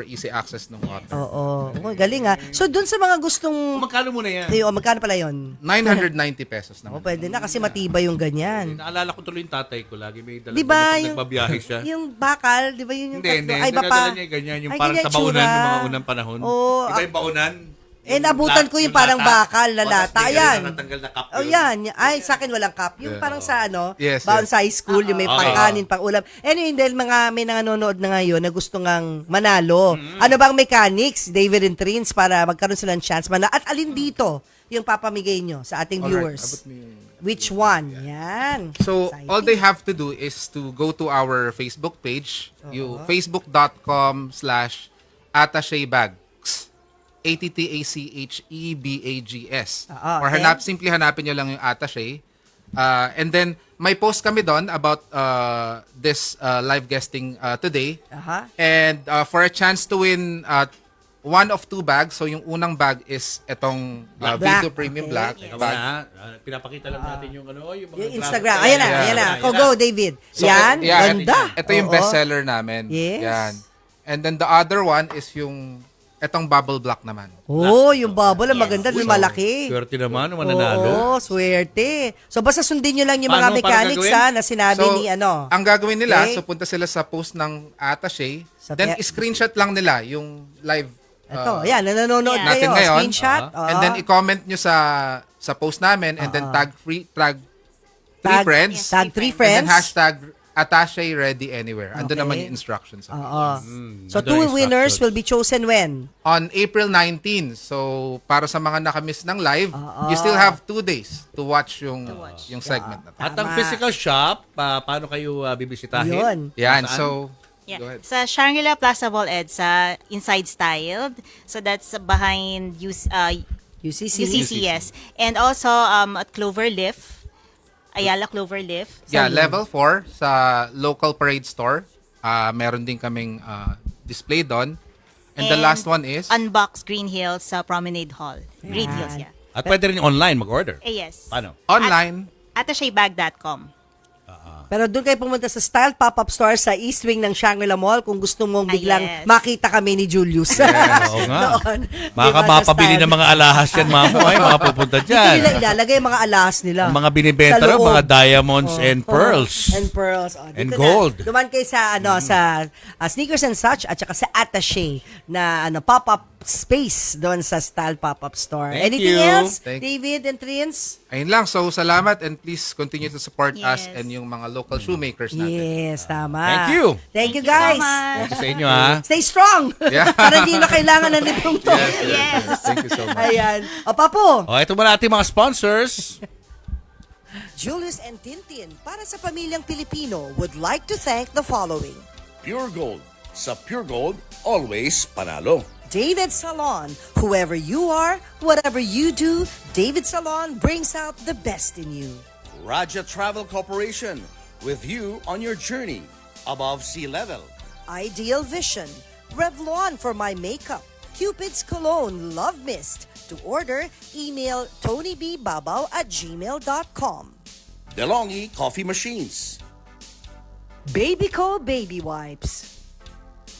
easy access ng water. Oo. Oh, galing ha. So, dun sa mga gustong... Magkano muna yan? Magkano pala yun? 990 pesos Oh, naman. pwede na kasi matibay yung ganyan. Naalala ko tuloy yung tatay ko. Lagi may dala Di ba ganyan yung... pag nagbabiyahe siya. Yung bakal, di ba yun yung Hindi. Ay, iba Dinadala pa. niya yung ganyan. Yung Ay, parang ganyan sa baunan, tsura. yung mga unang panahon. Oo. Iba yung baunan. Nabutan ko yung parang bakal na lata. Ayan. Natanggal na cup Oh, yan. Ay, sa akin walang cup. Yung parang sa Yes, bounce high school, yung may Okay. pangkanin, pang ulam. Anyway, dahil may nanonood na ngayon na gusto ngang manalo. Ano bang mechanics, David and Trins, para magkaroon sila ng chance manalo? At alin dito yung papamigay nyo sa ating Alright, viewers? abot mo yung- Which one? Yan. So, Exciting. all they have to do is to go to our Facebook page, yung facebook.com/Attaché attaché bags. ATTACHEBAGS. Or okay. simply hanapin nyo lang yung attaché. And then, may post kami doon about this live guesting today. And for a chance to win one of 2 bags. So, yung unang bag is itong Video Premium Black bag. Pinapakita lang natin yung yung mga Yung Instagram. Ayan na. Go, David. So, yan, yeah, ganda. Ito yung bestseller namin. Yes. Yan. And then the other one is yung etong bubble black naman. Yung bubble, ang maganda, malaki. Swerte naman, mananalo. Swerte. So, basta sundin nyo lang yung mga mechanics na sinabi ni Ang gagawin nila, Okay. so punta sila sa post ng attaché, Sa then screenshot lang nila yung live Ito, nanonood natin kayo. ngayon. Screenshot. And then i-comment nyo sa post namin and then tag 3 friends. Tag 3 And friends. then hashtag attaché ready anywhere. Andun Okay. naman yung instructions. So, 2 winners will be chosen when? On April 19. So, para sa mga nakamiss ng live, you still have 2 days to watch yung segment na to. At ang physical shop, paano kayo bibisitahin? Yun. Yan, Saan? so, Yeah. go ahead. Sa Shangri-La Plaza Mall, sa Inside Styled. So that's behind UCC, yes. And also at Cloverleaf, Ayala Cloverleaf. Yeah, level 4 sa local parade store. Meron din kaming display doon. And the last one is? Unbox Green Hills sa Promenade Hall. Green Hills, yeah. At pwede rin online mag-order. Yes. Paano? Online. Attachebag.com. Pero doon kayo pumunta sa Style Pop-Up Store sa East Wing ng Shangri-La Mall kung gusto mong biglang yes. makita kami ni Julius. Oo nga. Doon. Baka Diba, sa mapabili Style? ng mga alahas yan, mamo. Ay, mga pupunta Dito nila dyan. ilalagay yung mga alahas nila. Ang mga binibenta Sa rin, loob. mga diamonds and pearls. And pearls. And Dito gold. Na. Duman kayo sa, sa Sneakers and Such at saka sa Attaché na pop-up space doon sa Style Pop-Up Store. Thank Anything you. else, Thank- David and Trins? Ayun lang. So, salamat and please continue to support us Yes. and yung mga local shoemakers natin. Yes, tama. Thank you. Thank you, so guys. much. Ito sa inyo, ha? Stay strong. Yeah. Para di na kailangan ng librong to. Yes. Thank you so much. Ayan. O, Papo. O, ito muna ating mga sponsors. Julius and Tintin, para sa pamilyang Pilipino, would like to thank the following. Pure Gold. Sa Pure Gold, always panalo. David Salon. Whoever you are, whatever you do, David Salon brings out the best in you. Raja Travel Corporation. With you on your journey above sea level. Ideal Vision. Revlon for my makeup. Cupid's Cologne Love Mist. To order, email tonybbabaw@gmail.com. DeLonghi Coffee Machines. Babyco Baby Wipes.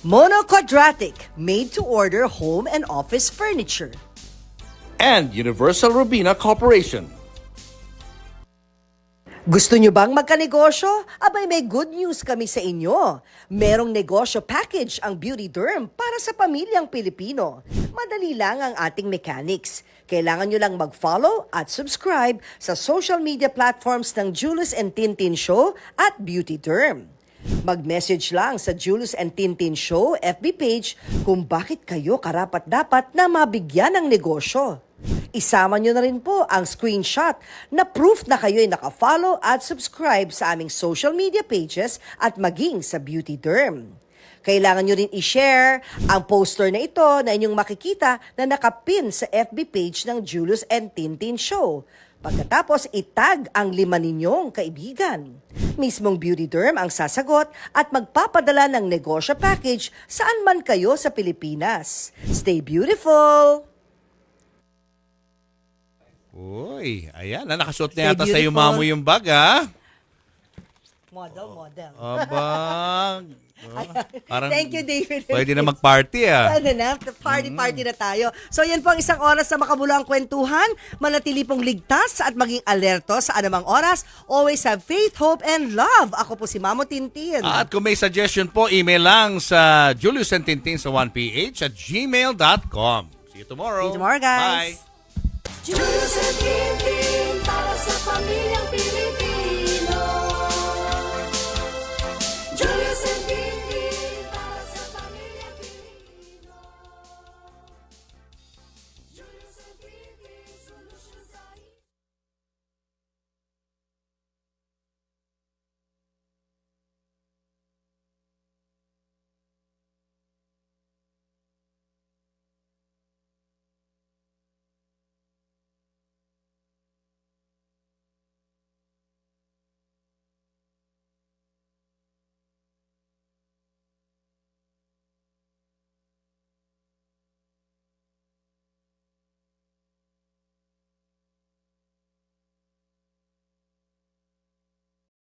Mono Quadratic, made to order home and office furniture. And Universal Robina Corporation. Gusto nyo bang magkanegosyo? Abay, may good news kami sa inyo. Merong negosyo package ang Beauty Derm para sa pamilyang Pilipino. Madali lang ang ating mechanics. Kailangan nyo lang mag-follow at subscribe sa social media platforms ng Julius and Tintin Show at Beauty Derm. Mag-message lang sa Julius and Tintin Show FB page kung bakit kayo karapat-dapat na mabigyan ng negosyo. Isama nyo na rin po ang screenshot na proof na kayo ay nakafollow at subscribe sa aming social media pages at maging sa Beauty Derm. Kailangan nyo rin i-share ang poster na ito na inyong makikita na nakapin sa FB page ng Julius and Tintin Show. Pagkatapos, itag ang 5 ninyong kaibigan. Mismong Beauty Derm ang sasagot at magpapadala ng negosyo package saan man kayo sa Pilipinas. Stay beautiful! Uy, ayan. Nakasuot Stay na yata sa iyo, beautiful. mamo, yung bag, ha? Model. Aba. Parang Thank you, David. pwede na mag-party, ah. Ano na, party na tayo. So yan po ang isang oras sa makabuluhang kwentuhan. Manatili pong ligtas at maging alerto sa anumang oras. Always have faith, hope, and love. Ako po si Mamo Tintin. At kung may suggestion po, email lang sa Julius and Tintin sa 1ph@gmail.com. See you tomorrow. See you tomorrow, guys. Bye. Julius and Tintin.